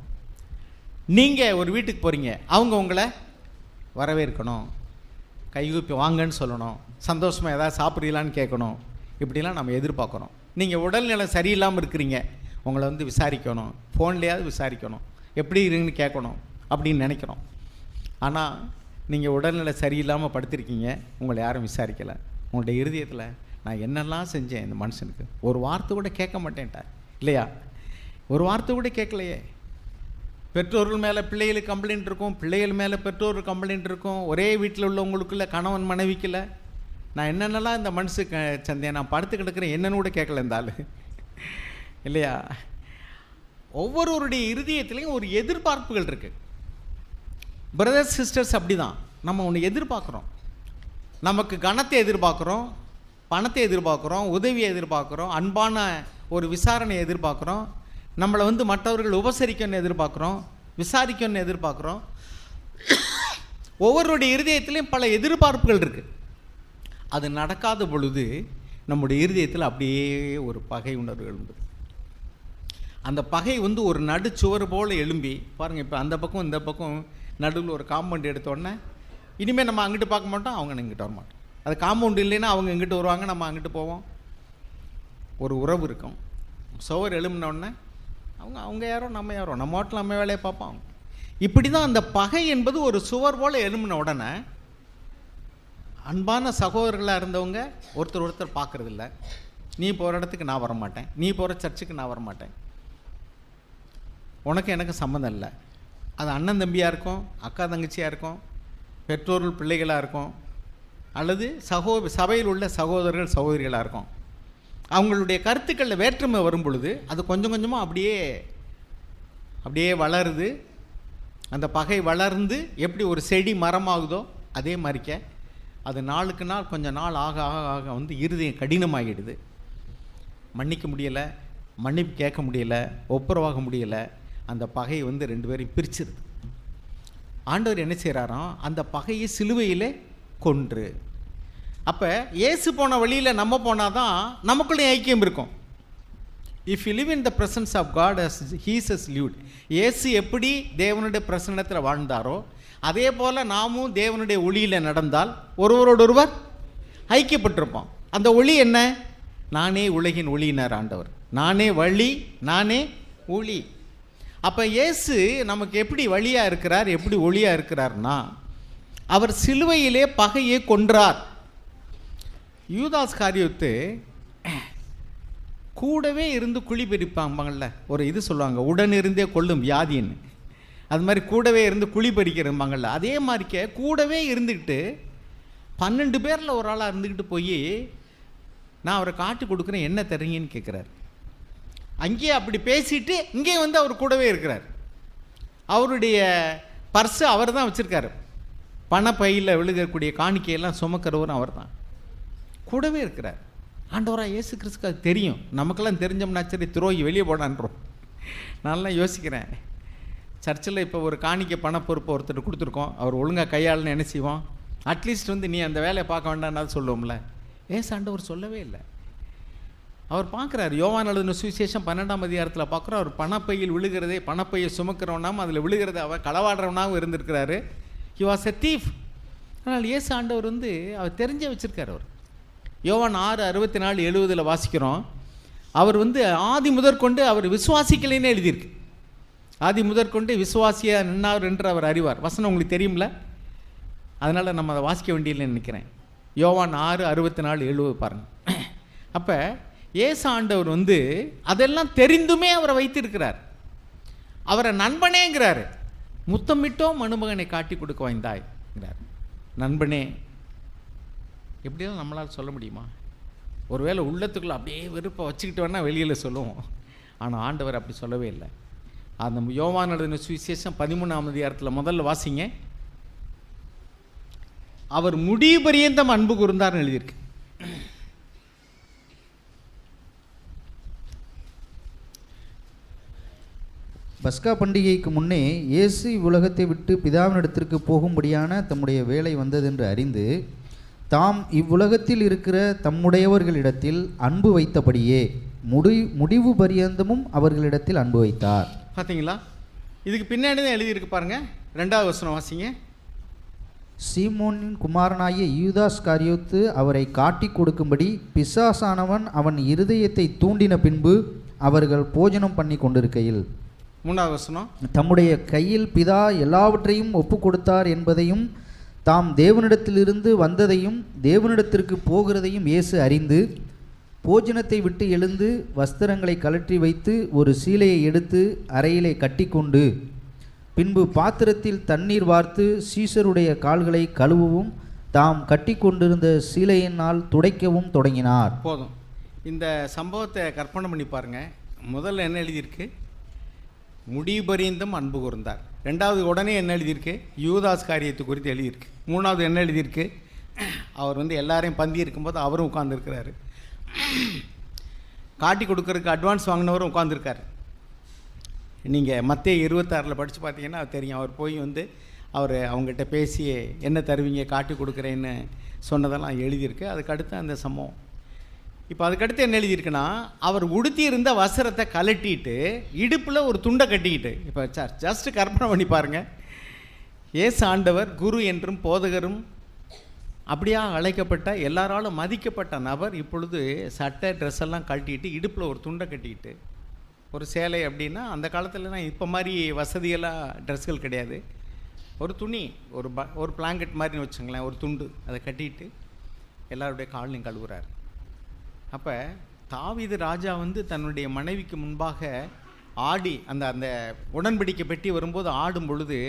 நீங்கள் ஒரு வீட்டுக்கு போகிறீங்க, அவங்க உங்களை வரவேற்கணும், கைகூப்பி வாங்கன்னு சொல்லணும், சந்தோஷமாக ஏதாவது சாப்பிட்றீங்களான்னு கேட்கணும். இப்படிலாம் நம்ம எதிர்பார்க்குறோம். நீங்கள் உடல்நிலை சரியில்லாமல் இருக்கிறீங்க, உங்களை வந்து விசாரிக்கணும், ஃபோன்லேயாவது விசாரிக்கணும், எப்படி இருக்குன்னு கேட்கணும் அப்படின்னு நினைக்கிறோம். ஆனால் நீங்கள் உடல்நிலை சரியில்லாமல் படுத்திருக்கீங்க, உங்களை யாரும் விசாரிக்கலை. உங்களுடைய இருதயத்தில் நான் என்னெல்லாம் செஞ்சேன் இந்த மனுஷனுக்கு, ஒரு வார்த்தை கூட கேட்க மாட்டேன்ட்டார் இல்லையா? ஒரு வார்த்தை கூட கேட்கலையே. பெற்றோர்கள் மேலே பிள்ளைகளுக்கு கம்ப்ளைண்ட் இருக்கும், பிள்ளைகள் மேலே பெற்றோர்கள் கம்ப்ளைண்ட் இருக்கும், ஒரே வீட்டில் உள்ளவங்களுக்குள்ள கணவன் மனைவிக்கல நான் என்னென்னலாம் இந்த மனுஷுக்கு சந்தேன், நான் படுத்து கிடக்கிறேன் என்னன்னு கூட கேட்கல இந்த ஆள் இல்லையா? ஒவ்வொருவருடைய இருதயத்துலேயும் ஒரு எதிர்பார்ப்புகள் இருக்குது. பிரதர்ஸ் சிஸ்டர்ஸ் அப்படி தான். நம்ம ஒன்று எதிர்பார்க்குறோம், நமக்கு கனத்தை எதிர்பார்க்குறோம், பணத்தை எதிர்பார்க்குறோம், உதவியை எதிர்பார்க்குறோம், அன்பான ஒரு விசாரணையை எதிர்பார்க்குறோம், நம்மளை வந்து மற்றவர்கள் உபசரிக்கணும்னு எதிர்பார்க்குறோம், விசாரிக்கணும்னு எதிர்பார்க்குறோம். ஒவ்வொருடைய இருதயத்திலையும் பல எதிர்பார்ப்புகள் இருக்குது. அது நடக்காத பொழுது நம்முடைய இருதயத்தில் அப்படியே ஒரு பகை உணர்வுகள் உண்டு. அந்த பகை வந்து ஒரு நடுச்சுவர் போல் எழும்பி பாருங்கள். இப்போ அந்த பக்கம் இந்த பக்கம் நடுவில் ஒரு காம்பவுண்ட் எடுத்தோடனே இனிமேல் நம்ம அங்கிட்டு பார்க்க மாட்டோம், அவங்க இங்கிட்டு வர மாட்டோம். அது காம்பவுண்ட் இல்லைன்னா அவங்க இங்கிட்டு வருவாங்க, நம்ம அங்கிட்டு போவோம். ஒரு உறவு இருக்கும். சுவர் எழும்பினோடனே அவங்க யாரோ நம்ம யாரோ, நம்ம ஹோட்டல் நம்ம வேலையை பார்ப்போம். இப்படி தான் அந்த பகை என்பது ஒரு சுவர் போல் எழும்பின உடனே அன்பான சகோதரர்களாக இருந்தவங்க ஒருத்தர் பார்க்குறதில்ல. நீ போகிற இடத்துக்கு நான் வரமாட்டேன், நீ போகிற சர்ச்சுக்கு நான் வரமாட்டேன், உனக்கு எனக்கு சம்மந்தம் இல்லை. அது அண்ணன் தம்பியாக இருக்கும், அக்கா தங்கச்சியாக இருக்கும், பெற்றோர்கள் பிள்ளைகளாக இருக்கும், அல்லது சபையில் உள்ள சகோதரர்கள் சகோதரிகளாக இருக்கும். அவங்களுடைய கருத்துக்களில் வேற்றுமை வரும் பொழுது அது கொஞ்சம் கொஞ்சமாக அப்படியே வளருது. அந்த பகை வளர்ந்து எப்படி ஒரு செடி மரமாகுதோ அதே மாதிரிக்க அது நாளுக்கு நாள் கொஞ்சம் நாள் ஆக ஆக ஆக வந்து இருதயம் கடினமாகிடுது. மன்னிக்க முடியலை, மன்னிப்பு கேட்க முடியலை, ஒப்புரவாக முடியலை. அந்த பகையை வந்து ரெண்டு பேரையும் பிரிச்சிருது. ஆண்டவர் என்ன செய்கிறாராம், அந்த பகையை சிலுவையிலே கொன்று. அப்போ இயேசு போன வழியில் நம்ம போனால் தான் நமக்குள்ளே ஐக்கியம் இருக்கும். If you live in the presence of God as he's has lived. இயேசு எப்படி தேவனுடைய பிரசன்னத்தில் வாழ்ந்தாரோ அதே போல் நாமும் தேவனுடைய ஒளியில் நடந்தால் ஒருவரோடொருவர் ஐக்கியப்பட்டிருப்போம். அந்த ஒளி என்ன? நானே உலகின் ஒளியினார் ஆண்டவர். நானே வழி, நானே ஒளி. அப்போ இயேசு நமக்கு எப்படி வழியாக இருக்கிறார், எப்படி ஒளியாக இருக்கிறார்னா, அவர் சிலுவையிலே பகையை கொன்றார். யூதாஸ் காரியத்து கூடவே இருந்து குழி பறிப்பாங்கல்ல, ஒரு இது சொல்லுவாங்க, உடனிருந்தே கொள்ளும் வியாதின்னு. அது மாதிரி கூடவே இருந்து குழி பறிக்கிறம்பாங்கல்ல, அதே மாதிரிக்க கூடவே இருந்துக்கிட்டு 12 பேரில் ஒரு ஆளாக இருந்துக்கிட்டு போய் நான் அவரை காட்டி கொடுக்குறேன் என்ன தரீங்கன்னு கேட்குறாரு. அங்கேயே அப்படி பேசிட்டு இங்கே வந்து அவர் கூடவே இருக்கிறார். அவருடைய பர்ஸு அவர் தான் வச்சுருக்காரு. பணப்பையில் விழுகக்கூடிய காணிக்கையெல்லாம் சுமக்கிறவரும் அவர் தான், கூடவே இருக்கிறார். ஆண்டவராக இயேசு கிறிஸ்துக்கு அது தெரியும். நமக்கெல்லாம் தெரிஞ்சோம்னா சரி துரோகி வெளியே போடான்றோம். நான்லாம் யோசிக்கிறேன், சர்ச்சில் இப்போ ஒரு காணிக்கை பண பொறுப்பை ஒருத்தர் கொடுத்துருக்கோம், அவர் ஒழுங்காக கையாளன்னு என்ன செய்வோம்? அட்லீஸ்ட் வந்து நீ அந்த வேலையை பார்க்க வேண்டாம்னாலும் சொல்லுவோம்ல. ஏசு ஆண்டவர் சொல்லவே இல்லை. அவர் பார்க்குறாரு. யோவான் எழுதின சுவிசேஷம் 12ஆம் அதிகாரத்தில் பார்க்குறோம். அவர் பணப்பையில் விழுகிறதே, பணப்பையை சுமக்கிறவனாவும் அதில் விழுகிறத அவர் களவாடுறவனாகவும் இருந்திருக்கிறாரு. He was a thief. ஆனால் இயேசு ஆண்டவர் வந்து அவர் தெரிஞ்சே வச்சுருக்கார். அவர் யோவான் 6:64-70 வாசிக்கிறோம். அவர் வந்து ஆதி முதற்கொண்டு அவர் விசுவாசிக்கலைன்னு எழுதியிருக்கு. ஆதி முதற்கொண்டு விசுவாசியாக நின்னார் என்று அவர் அறிவார். வசனம் உங்களுக்கு தெரியும்ல, அதனால் நம்ம அதை வாசிக்க வேண்டியதில்லைன்னு நினைக்கிறேன். யோவான் 6:64-70 பாருங்கள். அப்போ இயேசு ஆண்டவர் வந்து அதெல்லாம் தெரிந்துமே அவரை வைத்திருக்கிறார். அவரை நண்பனேங்கிறாரு. முத்தமிட்டோ மணுமகனை காட்டி கொடுக்க வாய்ந்தாய்ங்கிறார். நண்பனே எப்படியெல்லாம் நம்மளால் சொல்ல முடியுமா? ஒருவேளை உள்ளத்துக்குள்ளே அப்படியே வெறுப்பை வச்சுக்கிட்டு வேணால் வெளியில் சொல்லுவோம். ஆனால் ஆண்டவர் அப்படி சொல்லவே இல்லை. அந்த யோவான் எழுதின சுவிசேஷம் 13ஆம் அதிகாரத்தில் முதல்ல வாசிங்க. அவர் முடிவு பரியந்தம் அன்பு கூர்ந்தார்னு எழுதியிருக்கு. பஸ்கா பண்டிகைக்கு முன்னே இயேசு உலகத்தை விட்டு பிதாவினிடத்திற்கு போகும்படியான தம்முடைய வேலை வந்ததென்று அறிந்து தாம் இவ்வுலகத்தில் இருக்கிற தம்முடையவர்களிடத்தில் அன்பு வைத்தபடியே முடிவு பரியந்தமும் அவர்களிடத்தில் அன்பு வைத்தார். பார்த்தீங்களா? இதுக்கு பின்னாடி தான் எழுதியிருக்கு பாருங்க. 2வது வசனம் வாசிங்க. சீமோனின் குமாரனாகிய யூதாஸ் காரியோத்து அவரை காட்டி கொடுக்கும்படி பிசாசானவன் அவன் இருதயத்தை தூண்டின பின்பு அவர்கள் போஜனம் பண்ணி கொண்டிருக்கையில் 3வது வசனம், தம்முடைய கையில் பிதா எல்லாவற்றையும் ஒப்பு கொடுத்தார் என்பதையும் தாம் தேவனிடத்திலிருந்து வந்ததையும் தேவனிடத்திற்கு போகிறதையும் இயேசு அறிந்து போஜனத்தை விட்டு எழுந்து வஸ்திரங்களை கழற்றி வைத்து ஒரு சீலையை எடுத்து அறையிலே கட்டிக்கொண்டு பின்பு பாத்திரத்தில் தண்ணீர் வார்த்து சீசருடைய கால்களை கழுவவும் தாம் கட்டி கொண்டிருந்த சீலையினால் துடைக்கவும் தொடங்கினார். போதும். இந்த சம்பவத்தை கற்பனை பண்ணி பாருங்க. முதல்ல என்ன எழுதியிருக்கு? முடிவு பரியந்தம் அன்பு கூர்ந்தார். 2வது உடனே என்ன எழுதியிருக்கு? யூதாஸ் காரியத்தை குறித்து எழுதியிருக்கு. 3வது என்ன எழுதியிருக்கு? அவர் எல்லாரையும் பந்தி இருக்கும்போது அவரும் உட்கார்ந்துருக்கிறாரு. காட்டி கொடுக்கறதுக்கு அட்வான்ஸ் வாங்கினவரும் உட்காந்துருக்காரு. நீங்கள் மத்தேயு 26 படித்து பார்த்தீங்கன்னா தெரியும். அவர் போய் அவர் அவங்ககிட்ட பேசி என்ன தருவீங்க காட்டி கொடுக்குறேன்னு சொன்னதெல்லாம் எழுதியிருக்கு. அதுக்கடுத்து அந்த சம்பவம். இப்போ அதுக்கடுத்து என்ன எழுதியிருக்குன்னா, அவர் உடுத்தி இருந்த வஸ்திரத்தை கலட்டிட்டு இடுப்பில் ஒரு துண்டை கட்டிக்கிட்டு, இப்போ ஜஸ்ட் கற்பனை பண்ணி பாருங்கள். இயேசு ஆண்டவர் குரு என்றும் போதகரும் அப்படியா அழைக்கப்பட்ட எல்லாராலும் மதிக்கப்பட்ட நபர் இப்பொழுது சட்டை ட்ரெஸ் எல்லாம் கழட்டிட்டு இடுப்பில் ஒரு துண்டை கட்டிக்கிட்டு, ஒரு சேலை அப்படின்னா அந்த காலத்துலலாம் இப்போ மாதிரி வசதியெல்லாம் ட்ரெஸ்கள் கிடையாது. ஒரு துணி, ஒரு பிளாங்கெட் மாதிரின்னு வச்சுங்களேன், ஒரு துண்டு அதை கட்டிட்டு எல்லாருடைய காலையும் கழுவுறார். அப்போ தாவீது ராஜா தன்னுடைய மனைவிக்கு முன்பாக ஆடி அந்த உடன்படிக்கை பெட்டி வரும்போது ஆடும் பொழுது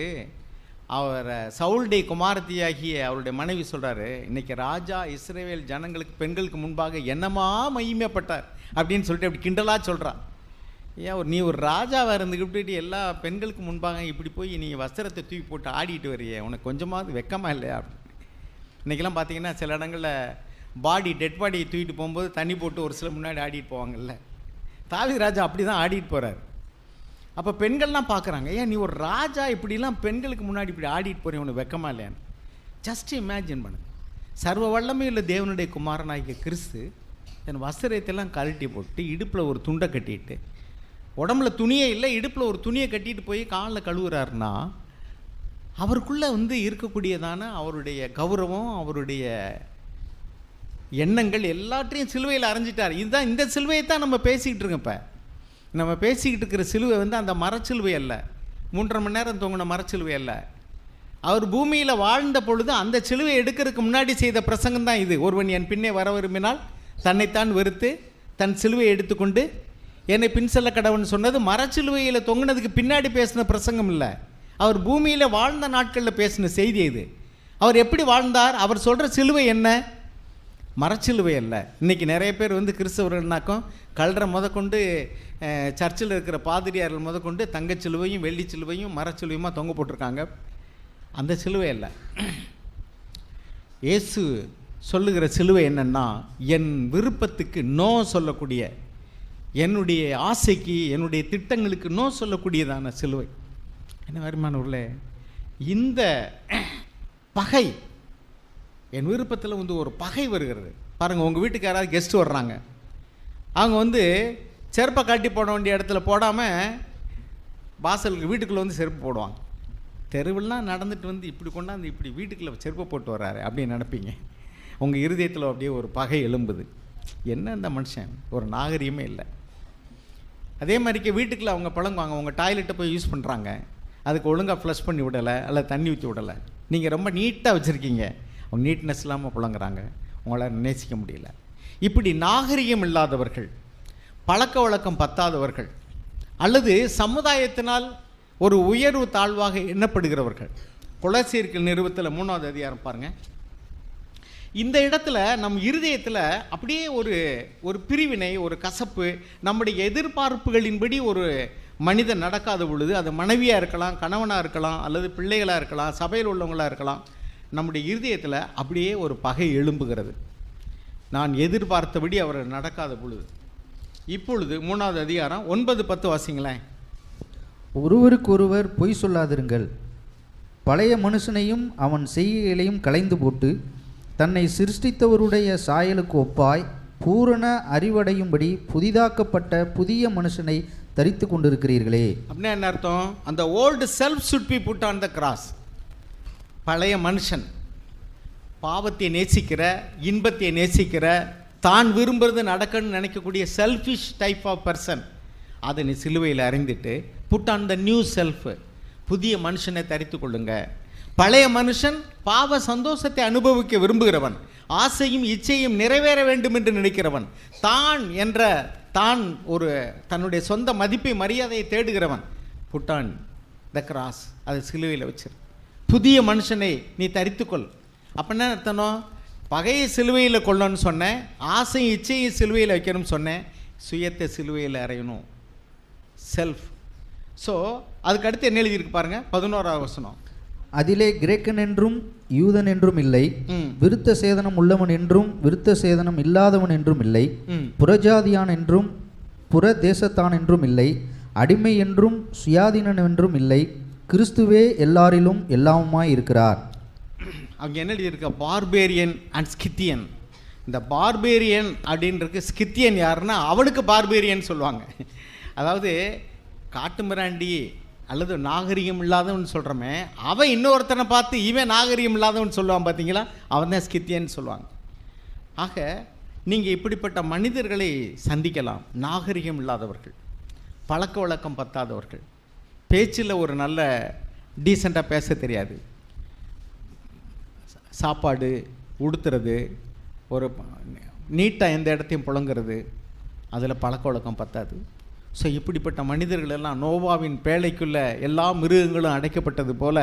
அவர் சவுல்டைய குமாரத்தியாகிய அவருடைய மனைவி சொல்கிறாரு, இன்றைக்கி ராஜா இஸ்ரவேல் ஜனங்களுக்கு பெண்களுக்கு முன்பாக என்னமா மகிமைப்பட்டார் அப்படின்னு சொல்லிட்டு அப்படி கிண்டலாக சொல்கிறான். ஏன் நீ ஒரு ராஜாவாக இருந்துக்கிட்டு எல்லா பெண்களுக்கு முன்பாக இப்படி போய் நீ வஸ்திரத்தை தூக்கி போட்டு ஆடிட்டு வரையே, உனக்கு கொஞ்சமாவது வெக்கமாக இல்லையா? இன்றைக்கெல்லாம் பார்த்தீங்கன்னா சில இடங்களில் டெட் பாடியை தூக்கிட்டு போகும்போது தண்ணி போட்டு ஒரு சில முன்னாடி ஆடிட்டு போவாங்கல்ல. தாவீது ராஜா அப்படி தான் ஆடிட்டு போகிறார். அப்போ பெண்கள்லாம் பார்க்குறாங்க, ஏன் நீ ஒரு ராஜா இப்படிலாம் பெண்களுக்கு முன்னாடி இப்படி ஆடிட்டு போகிறேன், உனக்கு வெக்கமா இல்லையான்னு. ஜஸ்ட் இமேஜின் பண்ணு. சர்வ வல்லமையுள்ள தேவனுடைய குமாரனாகிய கிறிஸ்து என் வஸ்திரத்தையெல்லாம் கழட்டி போட்டு இடுப்பில் ஒரு துண்டை கட்டிட்டு, உடம்புல துணியே இல்லை, இடுப்பில் ஒரு துணியை கட்டிட்டு போய் காலில் கழுவுறாருன்னா அவருக்குள்ளே இருக்கக்கூடியதான அவருடைய கௌரவம், அவருடைய எண்ணங்கள் எல்லாத்தையும் சிலுவையில் அரைஞ்சிட்டார். இதுதான், இந்த சிலுவையை தான் நம்ம பேசிக்கிட்டு இருக்கோம். இப்போ நம்ம பேசிக்கிட்டு இருக்கிற சிலுவை அந்த மரச்சிலுவை அல்ல, 3.5 மணி நேரம் தொங்கின மரச்சிலுவை அல்ல. அவர் பூமியில் வாழ்ந்த பொழுது அந்த சிலுவை எடுக்கிறதுக்கு முன்னாடி செய்த பிரசங்கம் தான் இது. ஒருவன் என் பின்னே வர விரும்பினால் தன்னைத்தான் வெறுத்து தன் சிலுவையை எடுத்துக்கொண்டு என்னை பின் செல்ல கடவுள்னு சொன்னது மரச்சிலுவையில் தொங்கினதுக்கு பின்னாடி பேசின பிரசங்கம் இல்லை. அவர் பூமியில் வாழ்ந்த நாட்களில் பேசின செய்தி இது. அவர் எப்படி வாழ்ந்தார்? அவர் சொல்கிற சிலுவை என்ன? மரச்சிலுவை அல்ல. இன்றைக்கி நிறைய பேர் கிறிஸ்தவர்கள்னாக்கும் கல்ற முதற்கொண்டு சர்ச்சில் இருக்கிற பாதிரியார்கள் முதற்கொண்டு தங்கச்சிலுவையும் வெள்ளி சிலுவையும் மரச்சிலுவையுமா தொங்க போட்டிருக்காங்க. அந்த சிலுவை அல்ல. இயேசு சொல்லுகிற சிலுவை என்னன்னா, என் விருப்பத்துக்கு நோ சொல்லக்கூடிய, என்னுடைய ஆசைக்கு என்னுடைய திட்டங்களுக்கு நோ சொல்லக்கூடியதான சிலுவை. என்ன வருமானவர்களே, இந்த பகை என் விருப்பத்தில் ஒரு பகை வருகிறது பாருங்கள். உங்கள் வீட்டுக்கு யாராவது கெஸ்ட்டு வர்றாங்க, அவங்க செருப்பை காட்டி போட வேண்டிய இடத்துல போடாமல் வாசலுக்கு வீட்டுக்குள்ளே செருப்பு போடுவாங்க. தெருவெல்லாம் நடந்துட்டு இப்படி கொண்டாந்து இப்படி வீட்டுக்குள்ளே செருப்பை போட்டு வர்றாரு அப்படின்னு நினைப்பீங்க. உங்கள் இருதயத்தில் அப்படியே ஒரு பகை எழும்புது. என்ன இந்த மனுஷன், ஒரு நாகரிகமே இல்லை. அதே மாதிரிக்கு வீட்டுக்குள்ளே அவங்க புழங்குவாங்க, உங்கள் டாய்லெட்டை போய் யூஸ் பண்ணுறாங்க, அதுக்கு ஒழுங்காக ஃப்ளஷ் பண்ணி விடலை, அல்ல தண்ணி ஊற்றி விடலை, நீங்கள் ரொம்ப நீட்டாக வச்சுருக்கீங்க, அவங்க நீட்னஸ் இல்லாமல் புழங்குறாங்க, உங்களால் நேசிக்க முடியல. இப்படி நாகரிகம் இல்லாதவர்கள், பழக்க வழக்கம் பத்தாதவர்கள், அல்லது சமுதாயத்தினால் ஒரு உயர்வு தாழ்வாக எண்ணப்படுகிறவர்கள். கொலோசியர்கள் நிறுவத்தில் 3வது அதிகாரம் பாருங்கள். இந்த இடத்துல நம் இருதயத்தில் அப்படியே ஒரு பிரிவினை, ஒரு கசப்பு, நம்முடைய எதிர்பார்ப்புகளின்படி ஒரு மனிதன் நடக்காத பொழுது, அது மனைவியாக இருக்கலாம், கணவனாக இருக்கலாம், அல்லது பிள்ளைகளாக இருக்கலாம், சபையில் உள்ளவங்களாக இருக்கலாம், நம்முடைய இருதயத்தில் அப்படியே ஒரு பகை எழும்புகிறது. நான் எதிர்பார்த்தபடி அவர் நடக்காத பொழுது. இப்பொழுது 3வது அதிகாரம் 9-10 வாசிங்களேன். ஒருவருக்கொருவர் பொய் சொல்லாதிருங்கள், பழைய மனுஷனையும் அவன் செய்கைகளையும் களைந்து போட்டு தன்னை சிருஷ்டித்தவருடைய சாயலுக்கு ஒப்பாய் பூரண அறிவடையும்படி புதிதாக்கப்பட்ட புதிய மனுஷனை தரித்து கொண்டிருக்கிறீர்களே. அப்படின்னா என்ன அர்த்தம்? அந்த old self should be put on the cross. பழைய மனுஷன் பாவத்தை நேசிக்கிற, இன்பத்தை நேசிக்கிற, தான் விரும்புறது நடக்கணும்னு நினைக்கக்கூடிய செல்ஃபிஷ் டைப் ஆஃப் பர்சன், அதை நீ சிலுவையில் அறிந்துட்டு put on the new self, புதிய மனுஷனை தரித்து கொள்ளுங்க. பழைய மனுஷன் பாவ சந்தோஷத்தை அனுபவிக்க விரும்புகிறவன், ஆசையும் இச்சையும் நிறைவேற வேண்டும் என்று நினைக்கிறவன், தான் ஒரு தன்னுடைய சொந்த மதிப்பை மரியாதையை தேடுகிறவன். புட் ஆன் த கிராஸ், அதை சிலுவையில் வச்சிரு. புதிய மனுஷனை நீ தரித்துக்கொள். அப்படின்னா அர்த்தம், பகையை சிலுவையில் கொள்ளணும்னு சொன்னேன், ஆசையும் இச்சையும் சிலுவையில் வைக்கணும்னு சொன்னேன், சுயத்தை சிலுவையில் அறையணும், செல்ஃப். ஸோ அதுக்கு அடுத்து என்ன எழுதியிருக்கு பாருங்க, 11ஆவது வசனம். அதிலே கிரேக்கன் என்றும் யூதன் என்றும் இல்லை, விருத்த சேதனம் உள்ளவன் என்றும் விருத்த சேதனம் இல்லாதவன் என்றும் இல்லை, புறஜாதியான் என்றும் புற தேசத்தான் என்றும் இல்லை, அடிமை என்றும் சுயாதீனன் என்றும் இல்லை, கிறிஸ்துவே எல்லாரிலும் எல்லாமுமாய் இருக்கிறார். அவங்க என்ன எழுதியிருக்க? Barbarian and Scythian. இந்த பார்பேரியன் அப்படின்றது, ஸ்கித்தியன் யாருன்னா அவனுக்கு பார்பேரியன் சொல்லுவாங்க. அதாவது காட்டுமிராண்டி அல்லது நாகரிகம் இல்லாதவன் சொல்கிறோமே, அவன் இன்னொருத்தனை பார்த்து இவன் நாகரிகம் இல்லாதவன் சொல்லுவான் பார்த்தீங்களா, அவன் தான் ஸ்கித்தியன்னு சொல்லுவாங்க. ஆக நீங்கள் இப்படிப்பட்ட மனிதர்களை சந்திக்கலாம். நாகரிகம் இல்லாதவர்கள், பழக்க வழக்கம் பத்தாதவர்கள், பேச்சில் ஒரு நல்ல டீசெண்டாக பேச தெரியாது, சாப்பாடு உடுத்துறது, ஒரு நீட்டாக எந்த இடத்தையும் புழங்குறது, அதில் பழக்க வழக்கம் பத்தாது. ஸோ இப்படிப்பட்ட மனிதர்கள் எல்லாம் நோவாவின் பேழைக்குள்ளே எல்லா மிருகங்களும் அடைக்கப்பட்டது போல்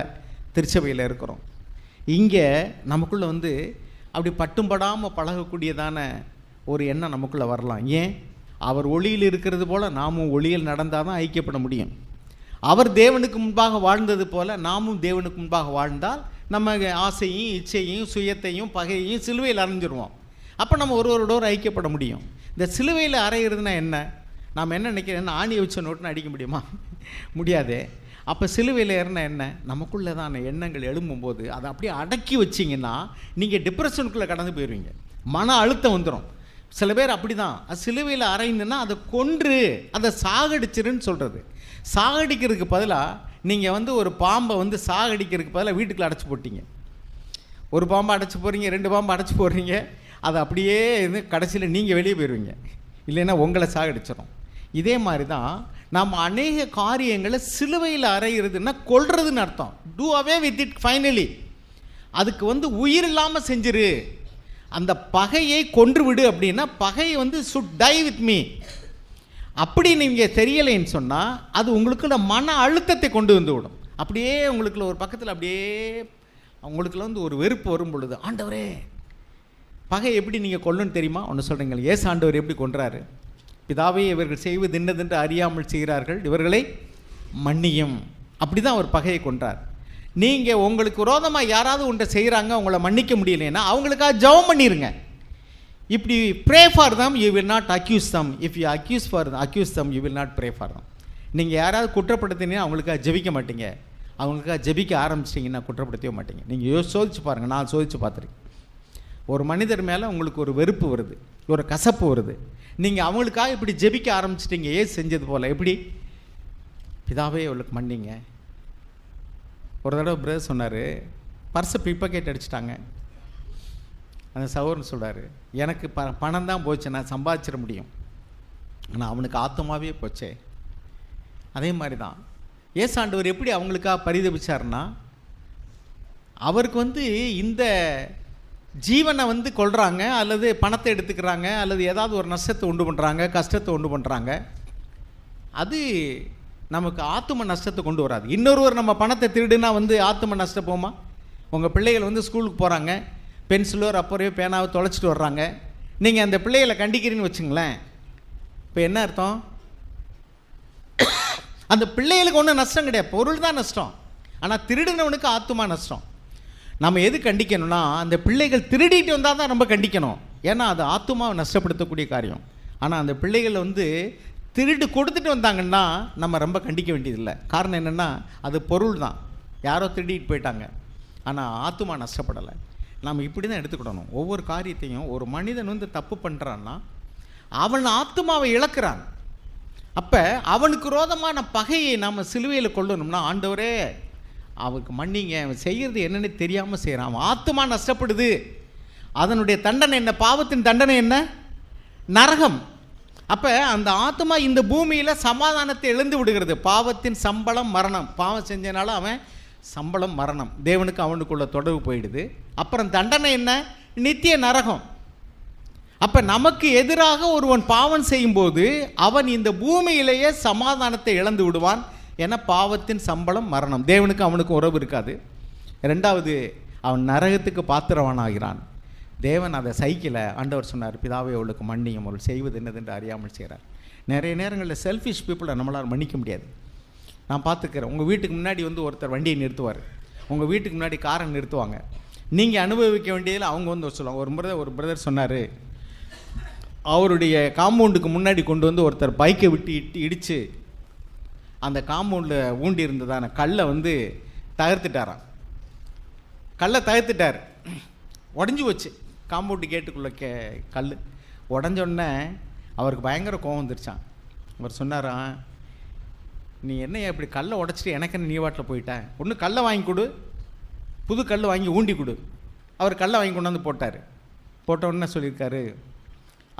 திருச்சபையில் இருக்கிறோம். இங்கே நமக்குள்ளே அப்படி பட்டும்படாமல் பழகக்கூடியதான ஒரு எண்ணம் நமக்குள்ளே வரலாம். ஏன்? அவர் ஒளியில் இருக்கிறது போல் நாமும் ஒளியில் நடந்தால் தான் ஐக்கியப்பட முடியும். அவர் தேவனுக்கு முன்பாக வாழ்ந்தது போல் நாமும் தேவனுக்கு முன்பாக வாழ்ந்தால் நம்ம ஆசையும் இச்சையும் சுயத்தையும் பகையையும் சிலுவையில் அரைஞ்சிருவோம். அப்போ நம்ம ஒருவரோட ஐக்கியப்பட முடியும். இந்த சிலுவையில் அறையிறதுனா என்ன? நாம் என்ன நினைக்கிறேன், ஆணியை வச்ச நோட்டுன்னு அடிக்க முடியுமா? முடியாது. அப்போ சிலுவையில் ஏறினா என்ன? நமக்குள்ளே தான் எண்ணங்கள் எழும்பும்போது அதை அப்படியே அடக்கி வச்சிங்கன்னா நீங்கள் டிப்ரெஷனுக்குள்ளே கடந்து போயிடுவீங்க, மன அழுத்தம் வந்துடும். சில பேர் அப்படி தான், அது சிலுவையில் அறைந்துன்னா அதை கொன்று அதை சாகடிச்சிருன்னு சொல்கிறது. சாகடிக்கிறதுக்கு பதிலாக நீங்கள் ஒரு பாம்பை சாகடிக்கிறதுக்கு பதிலாக வீட்டுக்குள்ளே அடைச்சி போட்டீங்க. ஒரு பாம்பை அடைச்சி போகிறீங்க, 2 பாம்பை அடைச்சி போடுறீங்க, அதை அப்படியே கடைசியில் நீங்கள் வெளியே போயிடுவீங்க, இல்லைன்னா உங்களை சாகடிச்சிடும். இதே மாதிரி தான் நாம் அநேக காரியங்களை சிலுவையில் அறையிறதுன்னா கொல்றதுன்னு அர்த்தம். Do away with it finally. அதுக்கு உயிர் இல்லாமல் செஞ்சிரு, அந்த பகையை கொன்று விடு அப்படின்னா பகையை சுட் டை வித் மீ அப்படி நீங்கள் தெரியலைன்னு சொன்னால் அது உங்களுக்குள்ள மன அழுத்தத்தை கொண்டு வந்து விடும். அப்படியே உங்களுக்குள்ள ஒரு பக்கத்தில் அப்படியே உங்களுக்குள்ள ஒரு வெறுப்பு வரும் பொழுது, ஆண்டவரே பகை எப்படி நீங்கள் கொல்லணும்னு தெரியுமா? ஒன்று சொல்கிறீங்க, ஏசு ஆண்டவர் எப்படி கொன்றாரு? பிதாவே இவர்கள் செய்வது இன்னதென்று அறியாமல் செய்கிறார்கள், இவர்களை மன்னியும். அப்படி தான் அவர் பகையை கொன்றார். நீங்கள் உங்களுக்கு விரோதமாக யாராவது ஒன்றை செய்கிறாங்க, உங்களை மன்னிக்க முடியலைன்னா அவங்களுக்காக ஜெபம் பண்ணிடுங்க. இப்படி pray for them, you will not accuse them. If you accuse them, you will not pray for them. நீங்கள் யாராவது குற்றப்படுத்தினீங்கன்னா அவங்களுக்காக ஜெபிக்க மாட்டீங்க, அவங்களுக்காக ஜெபிக்க ஆரம்பிச்சிட்டிங்கன்னா குற்றப்படுத்தவே மாட்டீங்க. நீங்கள் சோதிச்சு பாருங்கள், நான் சோதித்து பார்த்துருக்கேன். ஒரு மனிதர் மேலே உங்களுக்கு ஒரு வெறுப்பு வருது, ஒரு கசப்பு வருது, நீங்கள் அவங்களுக்காக இப்படி ஜெபிக்க ஆரம்பிச்சிட்டிங்க, ஏசு செஞ்சது போல். எப்படி? பிதாவே அவளுக்கு மன்னிங்க. ஒரு தடவை பிரதர் சொன்னார், பர்ஸை பிக்பாக்கெட் அடிச்சிட்டாங்க. அந்த சகோதரன் சொல்கிறார், எனக்கு பணம் தான் போச்சு, நான் சம்பாதிச்சிட முடியும், ஆனால் அவனுக்கு ஆத்மாவே போச்சே. அதே மாதிரி தான் ஏசு ஆண்டவர் எப்படி அவங்களுக்காக பரிதபிச்சார்னா, அவருக்கு இந்த ஜீவனை கொள்கிறாங்க, அல்லது பணத்தை எடுத்துக்கிறாங்க, அல்லது ஏதாவது ஒரு நஷ்டத்தை உண்டு பண்ணுறாங்க, கஷ்டத்தை உண்டு பண்ணுறாங்க, அது நமக்கு ஆத்தும நஷ்டத்தை கொண்டு வராது. இன்னொருவர் நம்ம பணத்தை திருடுனா ஆத்தும நஷ்டம் போமா? உங்கள் பிள்ளைகள் ஸ்கூலுக்கு போகிறாங்க, பென்சிலோ ரப்பரையோ பேனாவோ தொலைச்சிட்டு வர்றாங்க, நீங்கள் அந்த பிள்ளைகளை கண்டிக்கிறீன்னு வச்சுங்களேன், இப்போ என்ன அர்த்தம்? அந்த பிள்ளைகளுக்கு ஒன்றும் நஷ்டம் கிடையாது, பொருள் தான் நஷ்டம். ஆனால் திருடினவனுக்கு ஆத்துமா நஷ்டம். நம்ம எது கண்டிக்கணும்னா, அந்த பிள்ளைகள் திருடிட்டு வந்தால் தான் ரொம்ப கண்டிக்கணும், ஏன்னா அது ஆத்துமாவை நஷ்டப்படுத்தக்கூடிய காரியம். ஆனால் அந்த பிள்ளைகள் திருடு கொடுத்துட்டு வந்தாங்கன்னா நம்ம ரொம்ப கண்டிக்க வேண்டியதில்லை. காரணம் என்னென்னா, அது பொருள் தான், யாரோ திருடிட்டு போயிட்டாங்க, ஆனால் ஆத்துமா நஷ்டப்படலை. நாம் இப்படி தான் எடுத்துக்கிடணும். ஒவ்வொரு காரியத்தையும் ஒரு மனிதன் வந்து தப்பு பண்ணுறான்னா அவன் ஆத்துமாவை இழக்கிறான். அப்போ அவனுக்கு விரோதமான பகையை நாம் சிலுவையில் கொள்ளணும்னா, ஆண்டவரே அவனுக்கு மன்னிங்க, அவன் செய்கிறது என்னன்னு தெரியாமல் செய்கிறான், அவன் ஆத்துமா நஷ்டப்படுது, அதனுடைய தண்டனை என்ன? பாவத்தின் தண்டனை என்ன? நரகம். அப்போ அந்த ஆத்மா இந்த பூமியில் சமாதானத்தை இழந்து விடுகிறது. பாவத்தின் சம்பளம் மரணம். பாவம் செஞ்சனால அவன் சம்பளம் மரணம், தேவனுக்கு அவனுக்குள்ள தொடர்பு போயிடுது. அப்புறம் தண்டனை என்ன? நித்திய நரகம். அப்போ நமக்கு எதிராக ஒருவன் பாவம் செய்யும்போது அவன் இந்த பூமியிலேயே சமாதானத்தை இழந்து விடுவான். ஏன்னா பாவத்தின் சம்பளம் மரணம், தேவனுக்கு அவனுக்கு உறவு இருக்காது. ரெண்டாவது, அவன் நரகத்துக்கு பாத்திரவானாகிறான். தேவன் அதை சைக்கிளை ஆண்டவர் சொன்னார், பிதாவே அவளுக்கு மன்னியும், அவள் செய்வது என்னதென்று அறியாமல் செய்கிறார். நிறைய நேரங்களில் செல்ஃபிஷ் பீப்புளை நம்மளால் மன்னிக்க முடியாது. நான் பார்த்துக்கிறேன், உங்கள் வீட்டுக்கு முன்னாடி வந்து ஒருத்தர் வண்டியை நிறுத்துவார், உங்கள் வீட்டுக்கு முன்னாடி காரை நிறுத்துவாங்க. நீங்கள் அனுபவிக்க வேண்டியதில் அவங்க வந்து சொல்லுவாங்க. ஒரு பிரதர் சொன்னார், அவருடைய காம்பவுண்டுக்கு முன்னாடி கொண்டு வந்து ஒருத்தர் பைக்கை விட்டு இடித்து அந்த காம்பவுண்டில் ஊண்டி இருந்ததான கல்லை வந்து தகர்த்துட்டாராம். கல்லை தகர்த்துட்டார், உடஞ்சி வச்சு காம்பவுண்டு கேட்டுக்குள்ளே கல் உடஞ்சோடனே அவருக்கு பயங்கர கோவம் வந்துருச்சான். அவர் சொன்னாராம், நீ என்ன இப்படி கல்லை உடச்சிட்டு எனக்கு என்ன நீ வாட்டில் போயிட்டேன், ஒன்று கல்லை வாங்கி கொடு, புது கல் வாங்கி ஊண்டி கொடு. அவர் கல்லை வாங்கி கொண்டாந்து போட்டார். போட்ட உடனே சொல்லியிருக்காரு,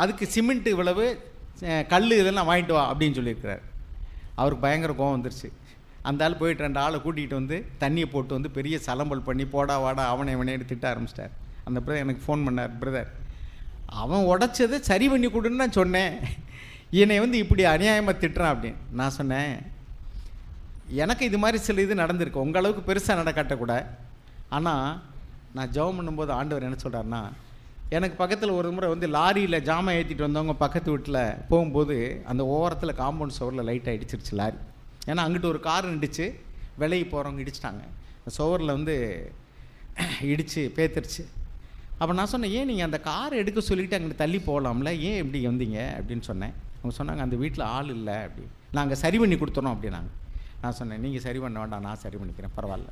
அதுக்கு சிமெண்ட்டு இவ்வளவு, கல் இதெல்லாம் வாங்கிட்டு வா அப்படின்னு சொல்லியிருக்கிறார். அவருக்கு பயங்கர கோவம் வந்துருச்சு. அந்த ஆள் போயிட்டு 2 ஆளை கூட்டிகிட்டு வந்து தண்ணியை போட்டு வந்து பெரிய சலம்பல் பண்ணி போடா வாடா அவனை திட்ட ஆரம்பிச்சிட்டார். அந்த பிரதர் எனக்கு ஃபோன் பண்ணார், பிரதர் அவன் உடைச்சதை சரி பண்ணி கொடுன்னு நான் சொன்னேன், என்னை வந்து இப்படி அநியாயமாக திட்டுறான் அப்படின்னு. நான் சொன்னேன், எனக்கு இது மாதிரி சில இது நடந்திருக்கு, உங்கள் அளவுக்கு பெருசாக நடக்காட்டக்கூட. ஆனால் நான் ஜெபம் பண்ணும்போது ஆண்டவர் என்ன சொல்கிறாருன்னா, எனக்கு பக்கத்தில் ஒரு முறை வந்து லாரியில் ஜாமான் ஏற்றிட்டு வந்தவங்க பக்கத்து வீட்டில் போகும்போது அந்த ஓரத்தில் காம்பவுண்ட் சுவரில் லைட்டாக இடிச்சிருச்சு லாரி. ஏன்னா அங்கிட்டு ஒரு கார் நின்றுச்சு, விலைக்கு போகிறவங்க இடிச்சிட்டாங்க, சுவரில் வந்து இடித்து பேத்துருச்சு. அப்போ நான் சொன்னேன், ஏன் நீங்கள் அந்த காரை எடுக்க சொல்லிவிட்டு அங்கிட்டு தள்ளி போகலாம்ல, ஏன் இப்படி வந்தீங்க அப்படின்னு சொன்னேன். அவங்க சொன்னாங்க, அந்த வீட்டில் ஆள் இல்லை அப்படி, நாங்கள் சரி பண்ணி கொடுத்துறோம் அப்படின்னாங்க. நான் சொன்னேன், நீங்கள் சரி பண்ண வேண்டாம், நான் சரி பண்ணிக்கிறேன், பரவாயில்ல.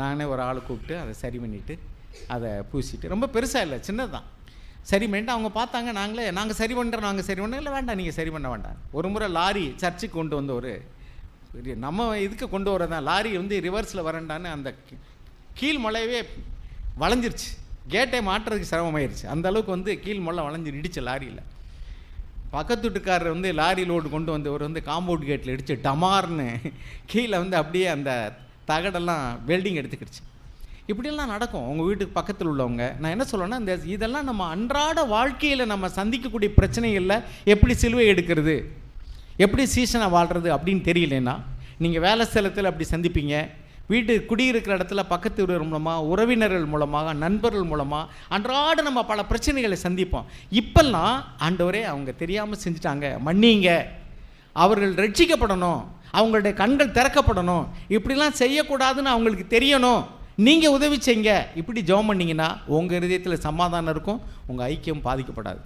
நானே ஒரு ஆள் கூப்பிட்டு அதை சரி பண்ணிவிட்டு அதை பூசிட்டு, ரொம்ப பெருசாக இல்லை, சின்னது தான், சரி பண்ணிட்டு அவங்க பார்த்தாங்க. நாங்கள் சரி பண்ணுறோம், நாங்கள் சரி பண்ண இல்லை, வேண்டாம் நீங்கள் சரி பண்ண வேண்டாம். ஒரு முறை லாரி சர்ச்சுக்கு கொண்டு வந்து ஒரு நம்ம இதுக்கு கொண்டு வரதான் லாரி வந்து ரிவர்ஸில் வரண்டான்னு அந்த கீழ் மலையவே வளைஞ்சிருச்சு, கேட்டை மாட்டுறதுக்கு சிரமமாயிருச்சு. அந்த அளவுக்கு வந்து கீழ் மலை வளைஞ்சி இடிச்சு லாரியில். பக்கத்து வீட்டுக்காரர் வந்து லாரி லோடு கொண்டு வந்தவர் வந்து காம்பவுண்ட் கேட்டில் இடிச்சு டமார்னு கீழே வந்து அப்படியே அந்த தகடெல்லாம் வெல்டிங் எடுத்துக்கிடுச்சு. இப்படியெல்லாம் நடக்கும் உங்கள் வீட்டுக்கு பக்கத்தில் உள்ளவங்க. நான் என்ன சொல்லுவேன்னா, இந்த இதெல்லாம் நம்ம அன்றாட வாழ்க்கையில் நம்ம சந்திக்கக்கூடிய பிரச்சனைகளில் எப்படி சிலுவை எடுக்கிறது, எப்படி சீசனை வாழ்கிறது அப்படின்னு தெரியலன்னா, நீங்கள் வேலை ஸ்தலத்தில் அப்படி சந்திப்பீங்க, வீட்டு குடியிருக்கிற இடத்துல பக்கத்து வீரர் மூலமாக, உறவினர்கள் மூலமாக, நண்பர்கள் மூலமாக அன்றாட நம்ம பல பிரச்சனைகளை சந்திப்போம். இப்பெல்லாம் ஆண்டவரே அவங்க தெரியாமல் செஞ்சுட்டாங்க, மன்னிங்க, அவர்கள் ரட்சிக்கப்படணும், அவங்களுடைய கண்கள் திறக்கப்படணும், இப்படிலாம் செய்யக்கூடாதுன்னு அவங்களுக்கு தெரியணும், நீங்கள் உதவி செய்யுங்க. இப்படி ஜெபம் பண்ணிங்கன்னா உங்கள் இதயத்தில் சமாதானம் இருக்கும், உங்கள் ஐக்கியம் பாதிக்கப்படாது.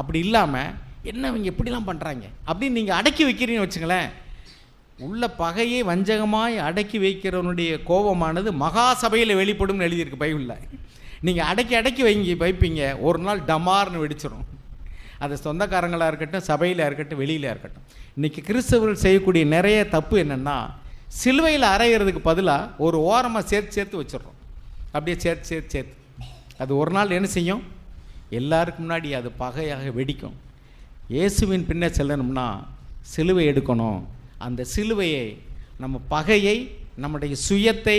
அப்படி இல்லாமல் என்ன இவங்க எப்படிலாம் பண்ணுறாங்க அப்படின்னு நீங்கள் அடக்கி வைக்கிறீங்கன்னு வச்சுங்களேன், உள்ள பகையை வஞ்சகமாய் அடக்கி வைக்கிறவனுடைய கோபமானது மகா சபையில் வெளிப்படும்னு எழுதியிருக்கு பைபிளில். நீங்கள் அடக்கி வைப்பீங்க, ஒரு நாள் டமார்னு வெடிச்சிடும். அது சொந்தக்காரங்களாக இருக்கட்டும், சபையில் இருக்கட்டும், வெளியில் இருக்கட்டும். இன்றைக்கி கிறிஸ்தவர்கள் செய்யக்கூடிய நிறைய தப்பு என்னென்னா, சிலுவையில் அரைகிறதுக்கு பதிலாக ஒரு ஓரமாக சேர்த்து வச்சிடுறோம். அப்படியே சேர்த்து அது ஒரு நாள் என்ன செய்யும், எல்லாருக்கும் முன்னாடி அது பகையாக வெடிக்கும். இயேசுவின் பின்னே செல்லணும்னா சிலுவை எடுக்கணும். அந்த சிலுவையை, நம்ம பகையை, நம்முடைய சுயத்தை,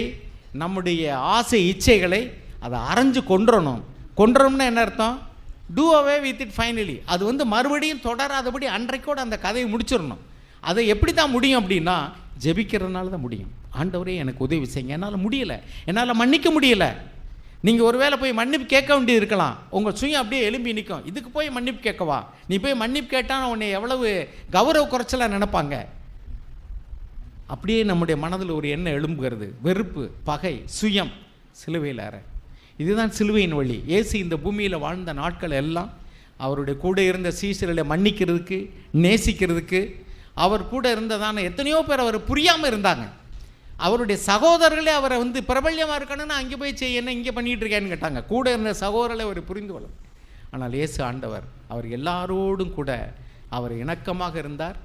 நம்முடைய ஆசை இச்சைகளை அதை அரைஞ்சு கொன்றணும்னா என்ன அர்த்தம், do away with it finally. அது வந்து மறுபடியும் தொடராதபடி அன்றைக்கோடு அந்த கதையை முடிச்சிடணும். அதை எப்படி தான் முடியும் அப்படின்னா, ஜெபிக்கிறதுனால தான் முடியும். ஆண்டவரே எனக்கு உதவி செய்யுங்க, என்னால் முடியலை, என்னால் மன்னிக்க முடியலை. நீங்கள் ஒரு வேளை போய் மன்னிப்பு கேட்க வேண்டியது இருக்கலாம், உங்கள் சுயம் அப்படியே எழும்பி நிற்கும், இதுக்கு போய் மன்னிப்பு கேட்கவா, நீ போய் மன்னிப்பு கேட்டால் உன்னை எவ்வளவு கௌரவ குறைச்சலாக நினைப்பாங்க. அப்படியே நம்முடைய மனதில் ஒரு எண்ணம் எழும்புகிறது, வெறுப்பு, பகை, சுயம். சிலுவையில் அறை, இதுதான் சிலுவையின் வழி. இயேசு இந்த பூமியில் வாழ்ந்த நாட்கள் எல்லாம் அவருடைய கூட இருந்த சீசர்களை மன்னிக்கிறதுக்கு, நேசிக்கிறதுக்கு, அவர் கூட இருந்ததான எத்தனையோ பேர் அவர் புரியாமல் இருந்தாங்க. அவருடைய சகோதரர்களே அவரை வந்து பிரபல்யமாக இருக்கணும்னா அங்கே போய் செய்ய என்ன இங்கே பண்ணிகிட்டு இருக்கேன்னு கேட்டாங்க. கூட இருந்த சகோதரர்களை அவர் புரிந்து கொள்ளும். ஆனால் இயேசு ஆண்டவர் அவர் எல்லாரோடும் கூட அவர் இணக்கமாக இருந்தார்,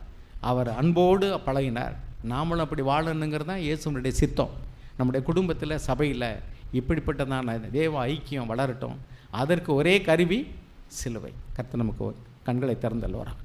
அவர் அன்போடு பழகினார். நாமளும் அப்படி வாழணுங்கிறது தான் இயேசுனுடைய சித்தம். நம்முடைய குடும்பத்தில் சபையில் இப்படிப்பட்டதான தேவ ஐக்கியம் வளரட்டும். அதற்கு ஒரே கருவி சிலுவை. கர்த்தர் நமக்கு கண்களை திறந்தல்வாராக.